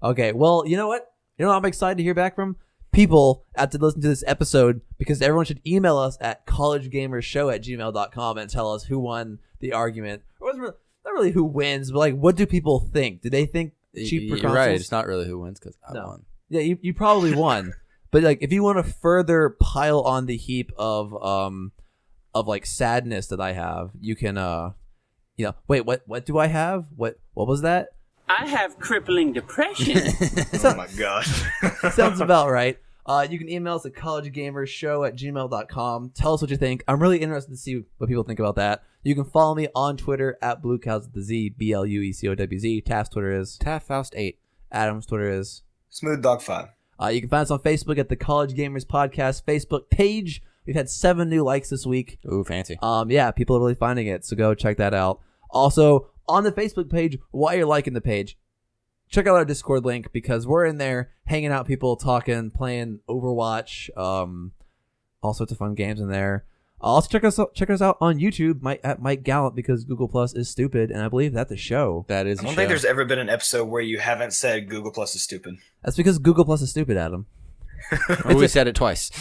S1: Okay. Well, you know what? You know what I'm excited to hear back from? People after listen to this episode, because everyone should email us at collegegamershow@gmail.com and tell us who won the argument. Or not really who wins, but like, what do people think? Do they think cheaper
S2: You're
S1: consoles?
S2: right. It's not really who wins, because I
S1: No.
S2: won.
S1: Yeah, you probably won. But like, if you want to further pile on the heap of like sadness that I have, you can wait, what do I have? What was that?
S6: I have crippling depression.
S4: Oh my god.
S1: Sounds about right. You can email us at collegegamershow@gmail.com. Tell us what you think. I'm really interested to see what people think about that. You can follow me on Twitter at BlueCows with the Z, BLUECOWZ. Taft's Twitter is
S2: Taftfaust8.
S1: Adam's Twitter is
S4: Smooth Dog 5.
S1: You can find us on Facebook at the College Gamers Podcast Facebook page. We've had 7 new likes this week.
S2: Ooh, fancy.
S1: Yeah, people are really finding it, so go check that out. Also, on the Facebook page, while you're liking the page, check out our Discord link, because we're in there hanging out, people talking, playing Overwatch, all sorts of fun games in there. Also, check us out on YouTube at Mike Gallant, because Google Plus is stupid, and I believe that's a show.
S2: That is
S4: I don't think there's ever been an episode where you haven't said Google Plus is stupid.
S1: That's because Google Plus is stupid, Adam.
S2: Well, we said it twice.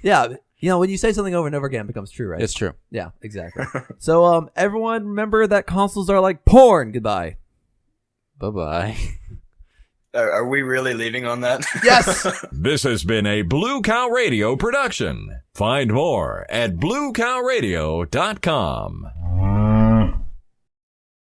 S1: Yeah, when you say something over and over again, it becomes true, right?
S2: It's true.
S1: Yeah, exactly. So, everyone, remember that consoles are like porn. Goodbye.
S2: Bye-bye.
S4: Are we really leaving on that?
S1: Yes.
S3: This has been a Blue Cow Radio production. Find more at bluecowradio.com.